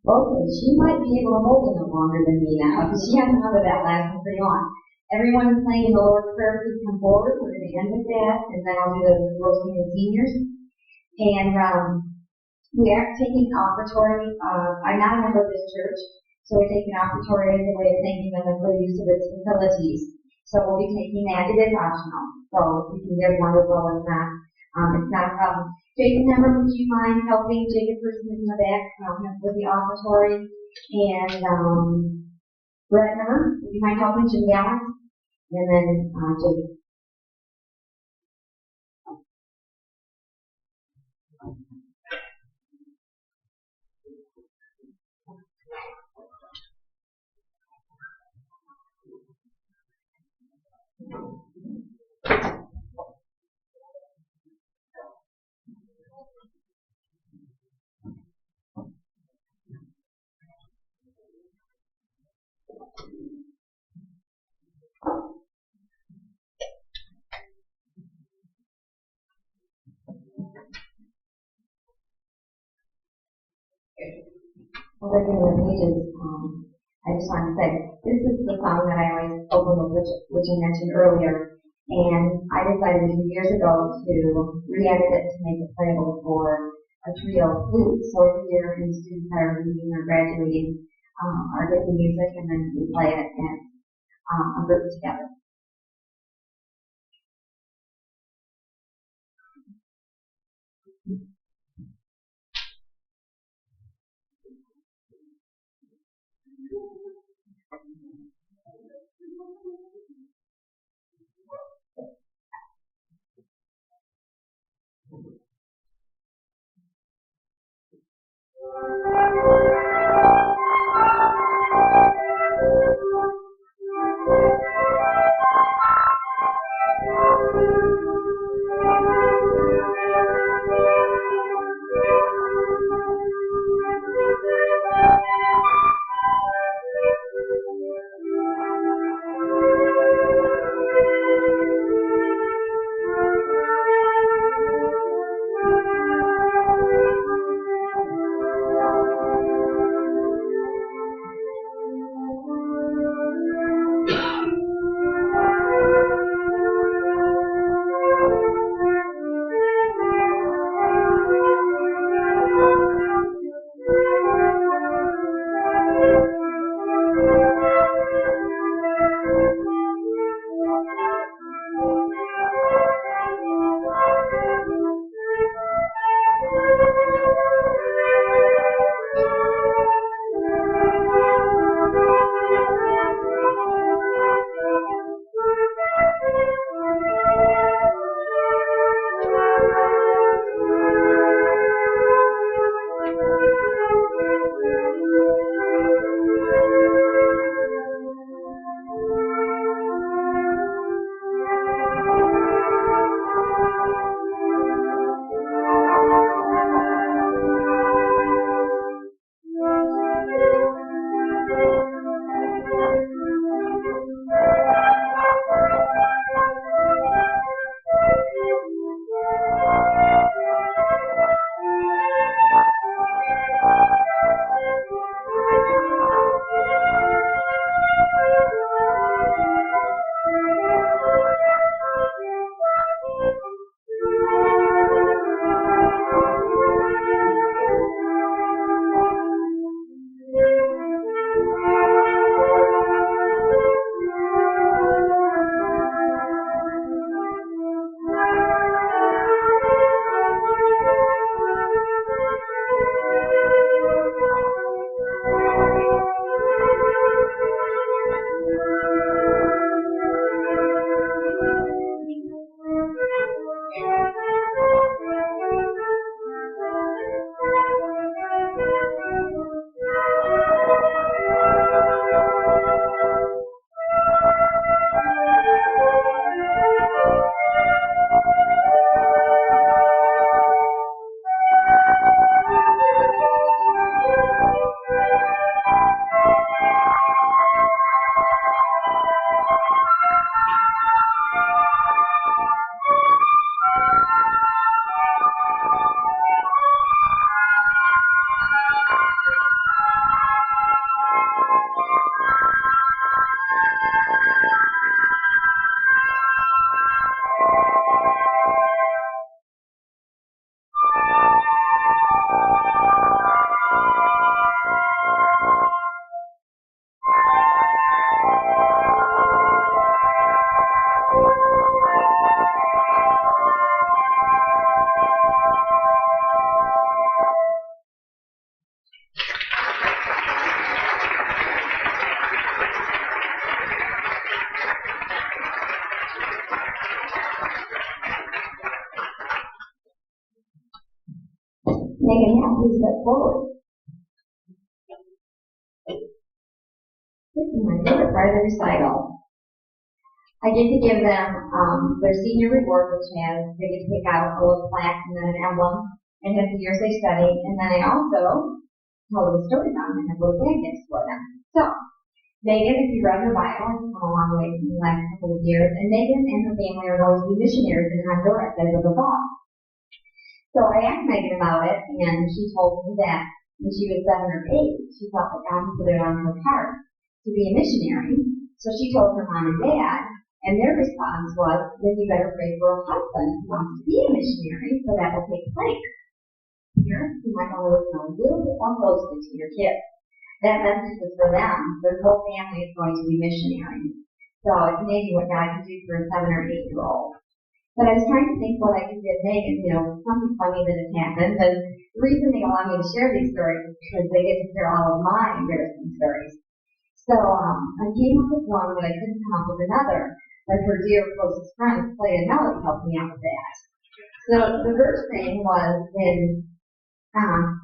Okay, she might be able to hold it longer than me now, because she hasn't held it that last one pretty long. Everyone is playing in the Lord's Prayer, please come forward. We're going to end with that, and then I'll do the roasting of the seniors. And we are taking offertory. I'm not a member of this church, so we're taking offertory as a way of thanking them for the use of its facilities. So we'll be taking that. It is optional, so you can give one as well as not. It's not a problem. Jacob member, would you mind helping Jacob person in the back with the offertory? And Brett member, would you mind helping Jim Balance? And then Jacob. Well, they're doing the pages. I just want to say, this is the song that I always open with, which I mentioned earlier. And I decided a few years ago to re-edit it to make it playable for a trio flute. So every year, when students are leaving or graduating, are getting music, and then we play it as a group together. please step forward. This is my favorite part of the recital. I get to give them their senior reward, which has, they get to pick out a little plaque and then an emblem, and have the years they studied, and then I also tell them stories on them and have little bag gifts for them. So, Megan, if you read her Bible, has come a long way in the last couple of years, and Megan and her family are going to be missionaries in Honduras as of the fall. So I asked Megan about it, and she told me that when she was 7 or 8, she felt that God put it on her heart to be a missionary. So she told her mom and dad, and their response was, then you better pray for a husband who wants to be a missionary, so that will take place. Parents, you might want to listen a little bit more closely to your kids. That message was for them. Their whole family is going to be missionaries. So it's amazing what God can do for a 7 or 8-year-old. But I was trying to think what I could give Megan, something funny that has happened. And the reason they allow me to share these stories is because they get to hear all of my embarrassing stories. So I came up with one, but I couldn't come up with another. But her dear closest friend, Clay and Melody, helped me out with that. So the first thing was when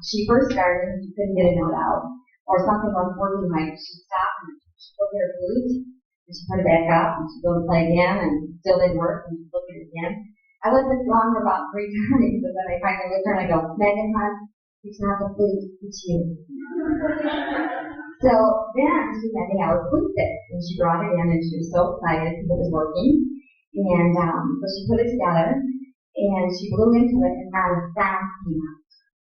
she first started and she couldn't get a note out, or something wasn't working right, she stopped and she looked at her flute, and she put it back up, and she'd go to play again, and still didn't work, and she'd look at it again. I let this go on for about 3 times, and then I finally looked at her and I go, Megan, hon, it's not the flute, it's you. So then she had the hour flute fixed, and she brought it in, and she was so excited because it was working. And so she put it together, and she blew into it, and not a sound came out.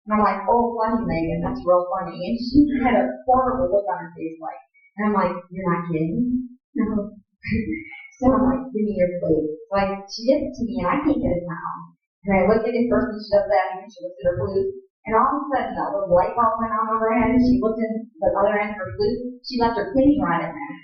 And I'm like, oh, funny, Megan, that's real funny. And she had a horrible look on her face, like, and I'm like, you're not kidding? No. So I'm like, give me your flute. So she gives it to me, and I can't get it down. And I look at it first, and she does that, and she looks at her flute. And all of a sudden, a little light bulb went on over her head, and she looked at the other end of her flute. She left her penny right in there.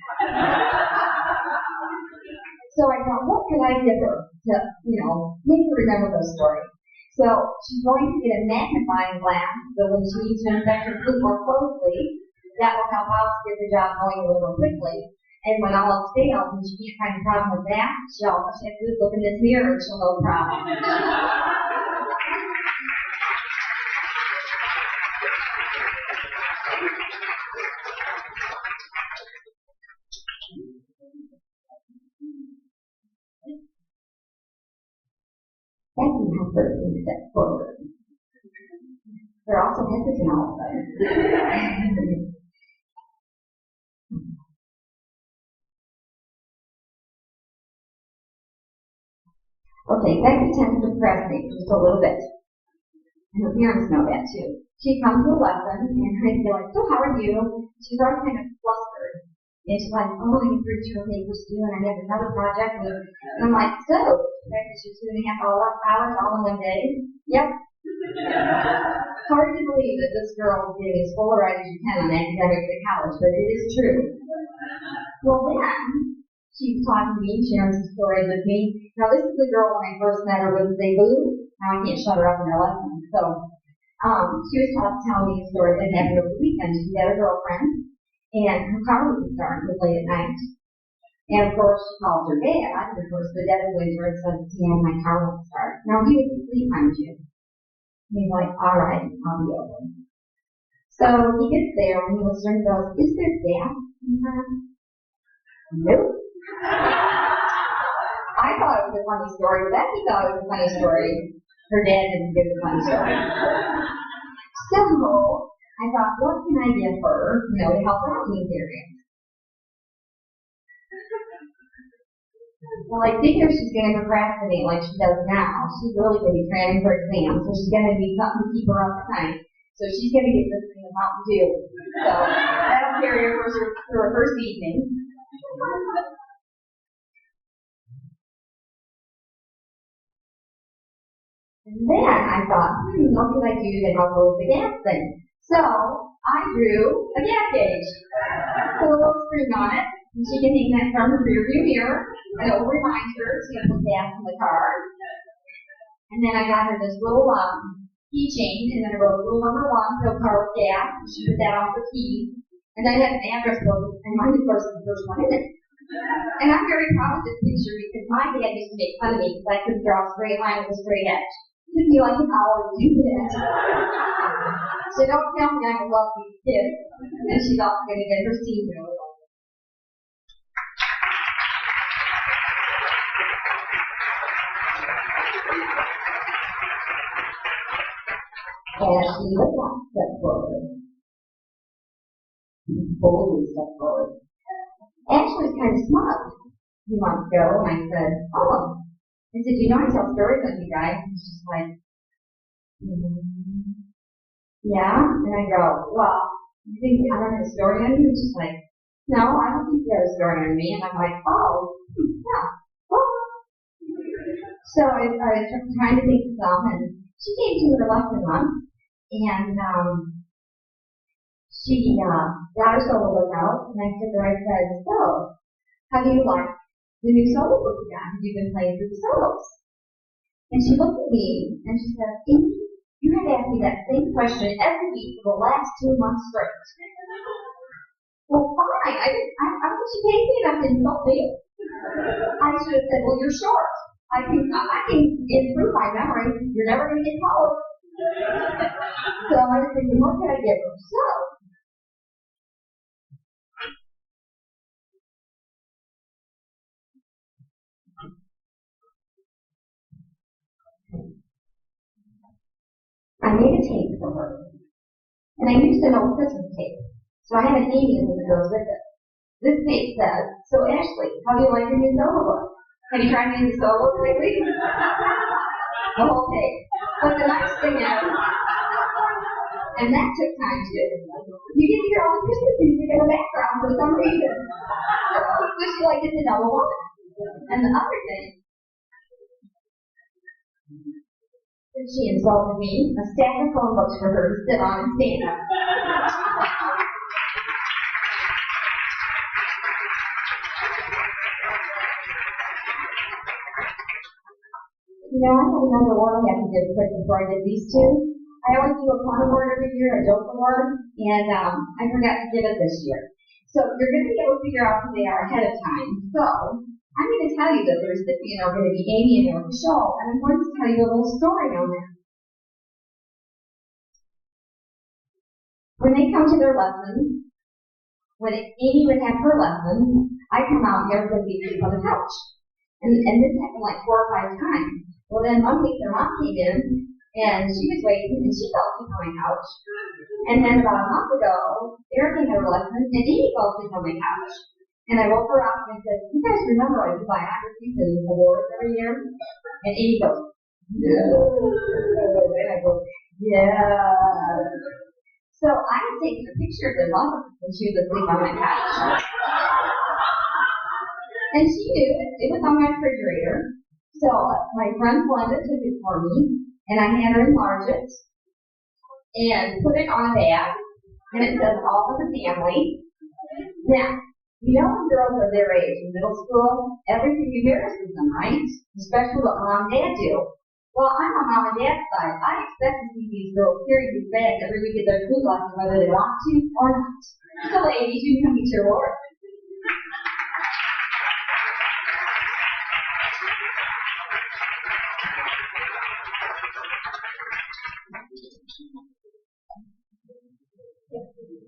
So I thought, what could I give her to, make her remember those stories? So she's going to get a magnifying glass, so when she needs to inspect her flute more closely, that will help out to get the job going a little more quickly. And when all else fails and she can't find a problem with that, all she has to do is look in this mirror and she'll know the problem. Becky has her feet set forward. They're also hesitant all of a sudden. Okay, Becky tends to procrastinate just a little bit. And her parents know that too. She comes to a lesson and I'd be like, so how are you? She's always kind of flustered. And she's like, oh, I have 3 term papers due and I have another project. And I'm like, so, she's 2.5 hours all in one day? Yep. Hard to believe that this girl is getting as full a ride as you can on academics at college, but it is true. Well, then, she was talking to me, sharing some stories with me. Now, this is the girl when I first met her wouldn't say boo. Now I can't shut her up in her lessons. So, she was telling me a story that happened over the weekend. She had a girlfriend, and her car was starting late at night. And of course, she called her dad, and of course, the dad went to her and said, Dad, my car won't start. Now, he was asleep, mind you. He's like, all right, I'll be over. So he gets there and he looks at her and goes, is there gas in the car? Nope. I thought it was a funny story. Becky thought it was a funny story. Her dad didn't give a funny story. So I thought, what can I give her, to help her out in these areas? Well, I figure she's going to procrastinate like she does now. She's really going to be cramming for exams, so she's going to need something to keep her up at night. So she's going to get this thing of Mountain Dew. So that'll carry her through her first evening. And then I thought, what can I do to help load the gas thing? So I drew a gas gauge. Put a little string on it. And she can hang that from her rearview mirror, and it will remind her to put gas in the car. And then I got her this little keychain, and then I wrote rule number 1, fill car with gas. And she put that on the key. And then I had an address book, and mine was the first one in it. And I'm very proud of this picture because my dad used to make fun of me because I couldn't draw a straight line with a straight edge. took me like an hour to do that. So don't tell me I'm a lucky kid. And she's also going to get her senior. And she looked up, stepped forward. Boldly stepped forward. Ashley was kind of smart. You want to go? And I said, oh. I said, you know I tell stories on you guys. And she's like, yeah? And I go, well, you think I don't have a story on you? And she's like, no, I don't think you have a story on me. And I'm like, oh, yeah. Well. So I was trying to think of some, and she came to her lesson once, and she got her solo book out, and I said to her, so, how do you like the new solo book you got? Have you been playing through the solos? And she looked at me, and she said, Amy, you have asked me that same question every week for the last 2 months straight. Well, fine. I don't think she paid me enough to insult me. I should have said, well, you're short. I can improve my memory. You're never going to get taller. So I was thinking, what can I give her? So I made a tape for her. And I used an old Christmas tape. So I have an Amy that goes with it. This tape says, so Ashley, how do you like your new solo book? Have you tried any solos lately? The whole tape. But the nice thing is, and that took time too, you get to hear all the Christmas music in the background for some reason. So she liked it to know a woman. And the other thing, since she insulted me, a stack of phone books for her to sit on and stand up. You know, I had another award I have to give quick before I did these two. I always do a fun award every year, a joke award, and I forgot to give it this year. So you're going to be able to figure out who they are ahead of time. So I'm going to tell you that the recipient are going to be Amy and Michelle, and I'm going to tell you a little story on them. When they come to their lesson, when Amy would have her lesson, I come out and everybody would be sitting on the couch. And this happened like 4 or 5 times. Well, then one week their mom came in, and she was waiting, and she fell asleep on my couch. And then about a month ago, Erica had her lesson, and Amy fell asleep on my couch. And I woke her up and I said, you guys remember I do biographies and awards every year? And Amy goes, no. And I go, yeah. So I had taken a picture of their mother when she was asleep on my couch. And she knew it was on my refrigerator. So my friend Glenda took it for me, and I had her enlarge it and put it on a bag, and it says all of the family. Now, you know when girls are their age in middle school, everything embarrasses them, right? Especially what mom and dad do. Well, I'm on mom and dad's side. I expect to see these girls carry these bags every week at their food lesson, whether they want to or not. So ladies, you can come meet your Lord.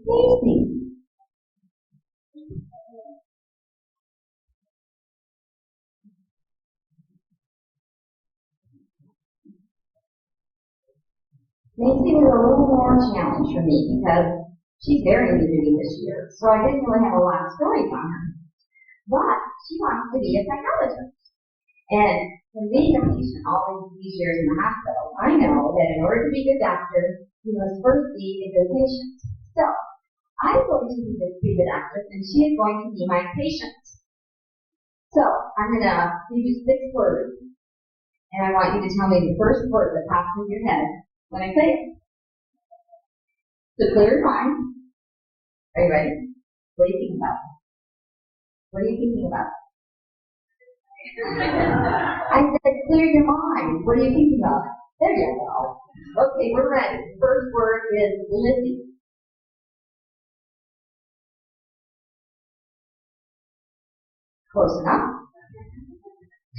Stacy. Macy was a little more challenge for me because she's very new to me this year, so I didn't really have a lot of stories on her. But she wants to be a psychologist. And from being a patient all these years in the hospital, I know that in order to be a good doctor, you must first be a good patient. So, I'm going to be the doctor, and she is going to be my patient. So, I'm going to give you 6 words, and I want you to tell me the first word that pops into your head when I say it. So clear your mind. Are you ready? What are you thinking about? What are you thinking about? I said clear your mind. What are you thinking about? There you go. Okay, we're ready. The first word is Lizzie. Close enough.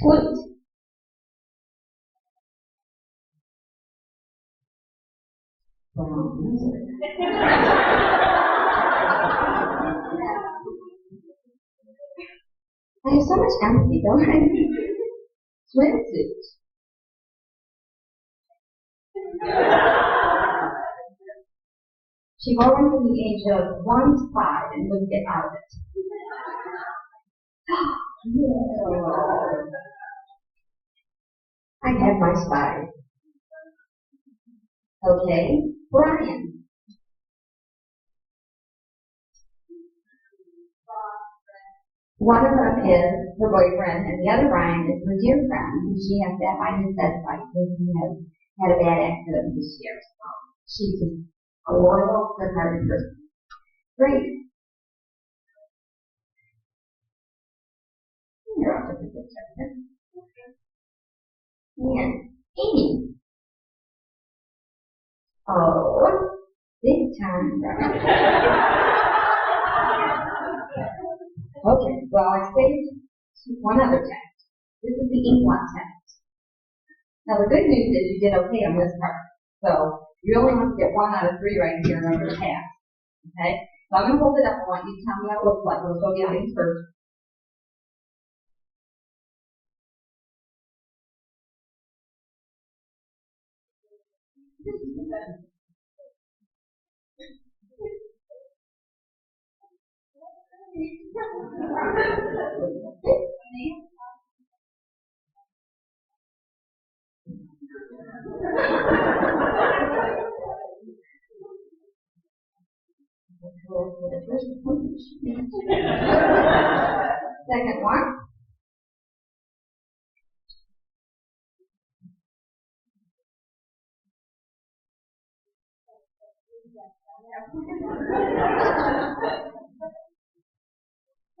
Flute. I have so much empathy, don't I? Swimsuit. She wore one from the age of 1 to 5 and wouldn't get out of it. I had my spy. Okay, Brian. One of them is her boyfriend, and the other Brian is her dear friend, and she has that by his bedside because he has had a bad accident this year. So she's just a loyal, good-hearted person. Great. You're off to the good start. And Amy. Oh, big time. Okay, well, I saved one other test. This is the ink blot test. Now, the good news is you did okay on this part. So, you only want to get 1 out of 3 right here under the pass. Okay? So, I'm going to hold it up. I want you to tell me how it looks like. We'll show the audience first. Second one.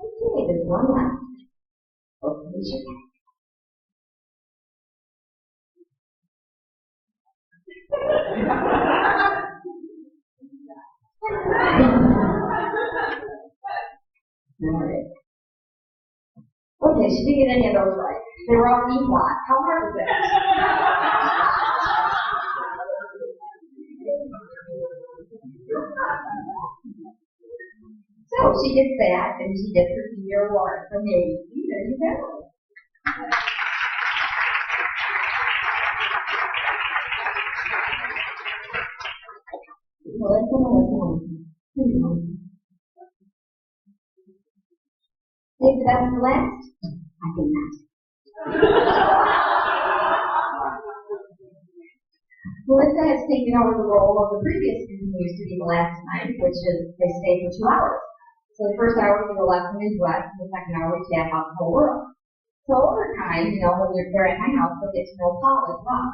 Okay, there's one left. Okay, she didn't get any of those right. They were all E-plot. How hard was that? So she gets that, and she gets her senior award from Amy. There you go. Melissa. Save the best for last? I think not. Melissa has taken over the role of the previous student who used to be the last night, which is they stay for 2 hours. So the first hour we do a lesson in duet, and the second hour we chat about the whole world. So over time, when they're at my house, they get to know Paul as well.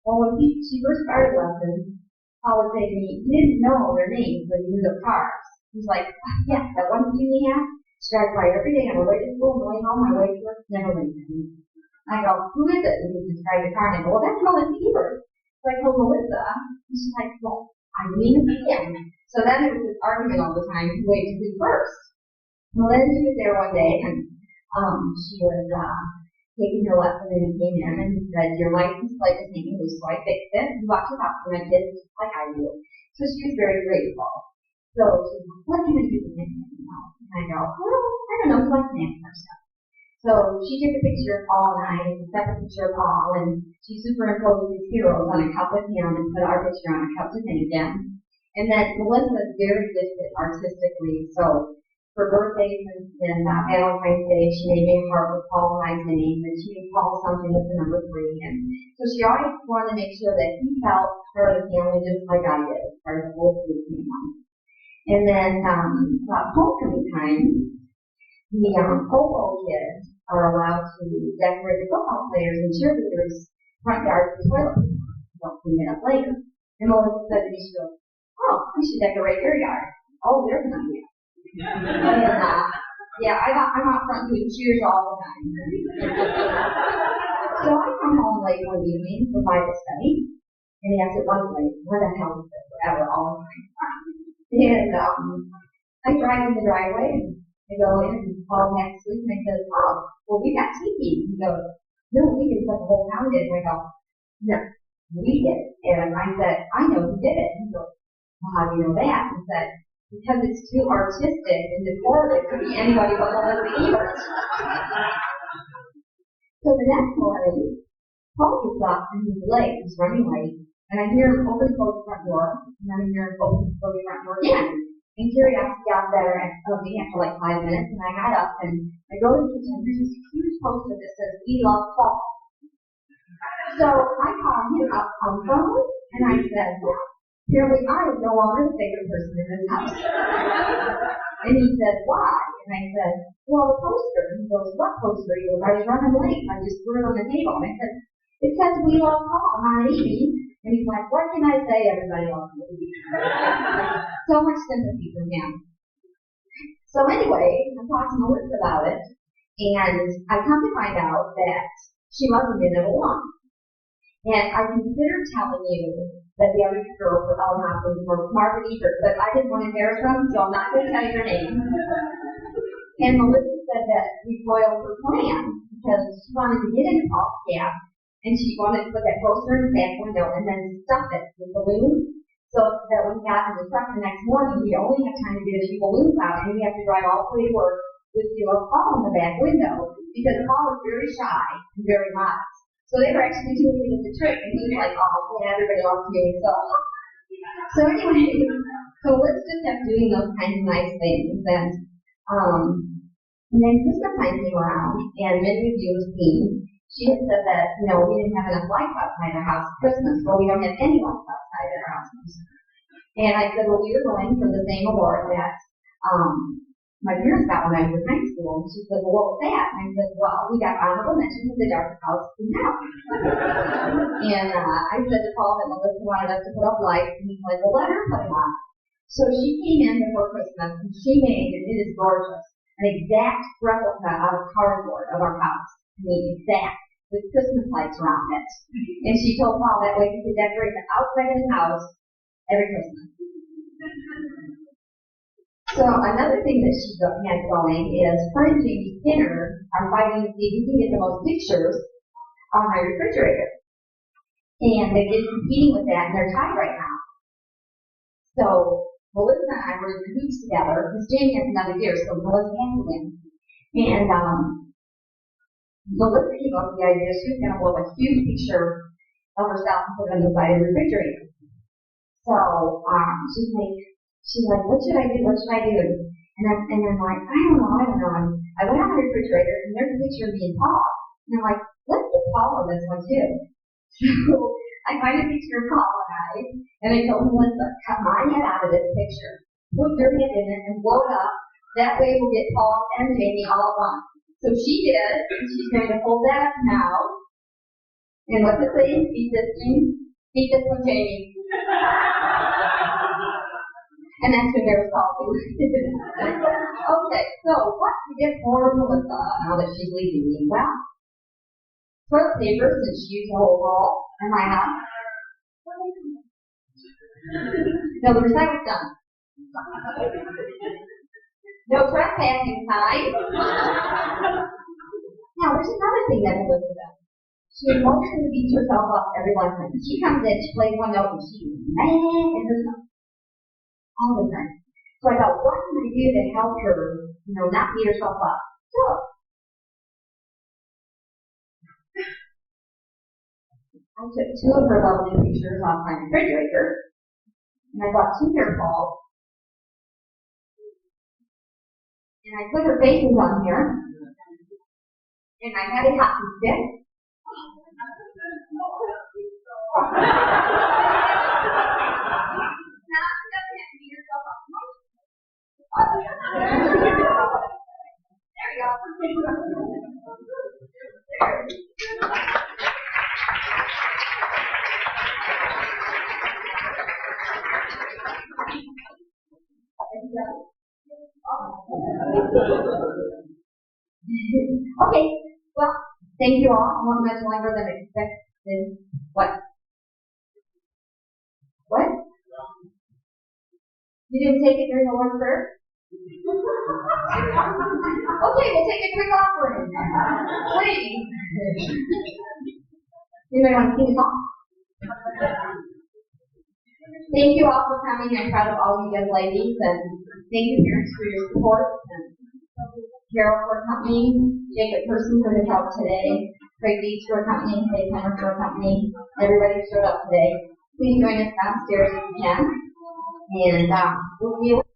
Well, when she first started lessons, Paul would say to me, he didn't know their names, but he knew their cars. He's like, yes, that one student we have, she drives by every day on my way to school, going home, my way to work, never leaves me. I go, who is it? And he described the car, and I go, well, that's Melissa Ebert. So I told Melissa, and she's like, well, I didn't even see him. So then there was this argument all the time, who waited to see first. Well, then she was there one day, and she was taking her lesson, and he came in, and he said, your license plate is hanging loose, so I fixed it, and walked it out for my kids, just like I do. So she was very grateful. So she's like, what can I do to make him know? And I go, well, I don't know, he likes to answer stuff. So she took a picture of Paul and I, and a separate picture of Paul, and she superimposed his heroes on a cup with him and put our picture on a cup with him again. And then Melissa is very gifted artistically, so for birthdays and Valentine's Day, she made me a heart with Paul and I's name, and she made Paul something with the number 3. And so she always wanted to make sure that he felt part of the family just like I did, part of the whole family. And then homecoming time, the polo kids are allowed to decorate the football players and cheerleaders' front yards with toilet paper. They'll clean it up later. And Melissa said to me, she goes, oh, we should decorate your yard. Oh, there's an idea. And, yeah, I'm out front doing cheers all the time. So I come home late one evening for Bible study, and he asked it one way, where the hell is this? Forever, all the time. And I drive in the driveway, and I go in, and Paul next week, and I said, oh, well, we got tiki. He goes, no, we did, but the whole town did. And I go, no, we did it. And I said, I know who did it. He goes, well, how do you know that? He said, because it's too artistic and decorative. It could be anybody but Melissa Ebert. So the next morning, Paul gets up and he's late. He's running late. And I hear him open and close the front door. And then I hear him open and close the front door again. And curiosity got better of me after like 5 minutes. And I got up and I go to the kitchen. There's this huge poster that says, "We love Paul." So I called him up on the phone and I said, well, apparently I am no longer the favorite person in this house. And he said, why? And I said, well, the poster. And he goes, what poster? He goes, I was running late. I just threw it on the table. And I said, it says "We love Paul," not Amy. And he's like, what can I say? Everybody loves me. So much sympathy from him. So anyway, I talked to Melissa about it, and I come to find out that she wasn't in it alone. And I considered telling you that the other girls were all happening were Margaret Ebert, but I didn't want to embarrass them, so I'm not going to tell you their name. And Melissa said that we foiled her plan because she wanted to get into Paul's cab, and she wanted to put that poster in the back window and then stuff it with balloons, so that when he got in the truck the next morning, he'd only have time to get a few balloons out, and he'd have to drive all the way to work with Paul in the back window, because Paul was very shy and very modest. So they were actually doing it as a trick, and he was like, oh, yeah, everybody loves me. So anyway, so let's just have doing those kinds of nice things. And then Christmas time came around, and many of you have seen, she had said that, we didn't have enough lights outside our house at Christmas. Well, we don't have any lights outside our house. And I said, well, we were going from the same award that my parents got when I was in high school. And she said, well, what was that? And I said, well, we got honorable mention of the darkest house in town. And I said to Paul that Melissa wanted us to put up lights, and he's like, well, let her put them on. So she came in before Christmas, and she made, and it is gorgeous, an exact replica out of cardboard of our house. I mean, exact, with Christmas lights around it. And she told Paul that way he could decorate the outside of his house every Christmas. So another thing that she had going is her and Jamie Skinner are fighting to see who can get the most pictures on my refrigerator. And they've been competing with that, and they're tied right now. So Melissa and I were in the hoops together, because Jamie has another year, so Melissa has to win. And Melissa came up with the idea she was going to blow a huge picture of herself and put it on the side of the refrigerator. So she's like, what should I do? What should I do? And I'm like, I don't know. And I went on my refrigerator, and there's a picture of me and Paul. And I'm like, let's put Paul on this one too. So I find a picture of Paul and I told Melissa, cut my head out of this picture, put your head in it, and blow it up. That way we'll get Paul and Jamie all at once. So she did, and she's going to hold that up now. And what's it saying? Beat this one, Jamie. And that's when there was coffee. Okay, so what to get for Melissa now that she's leaving me? Well, toilet paper, since she used the whole roll. Am I not? No, the recycle's done. No trespassing sign. Now, there's another thing that Melissa does. She emotionally beats herself up every lesson. She comes in, she plays one note, and she's mad at herself. All the time. So I thought, what can I do to help her, not beat herself up? So, I took 2 of her lovely pictures off my refrigerator, and I bought 2 hair balls, and I put her faces on here, and I had a hockey stick. There we go. Okay, well, thank you all. I went much longer than expected. What? What? You didn't take it during the Lord's Prayer? Okay, we'll take a quick offering. Please. Anybody want to sing a song? Thank you all for coming. I'm proud of all you young ladies, and thank you parents for your support. And Carol for accompanying, Jacob Person for his help today, Craig Beach for accompanying, Faye Hunter for accompanying. Everybody who showed up today. Please join us downstairs if you can. And we'll see you.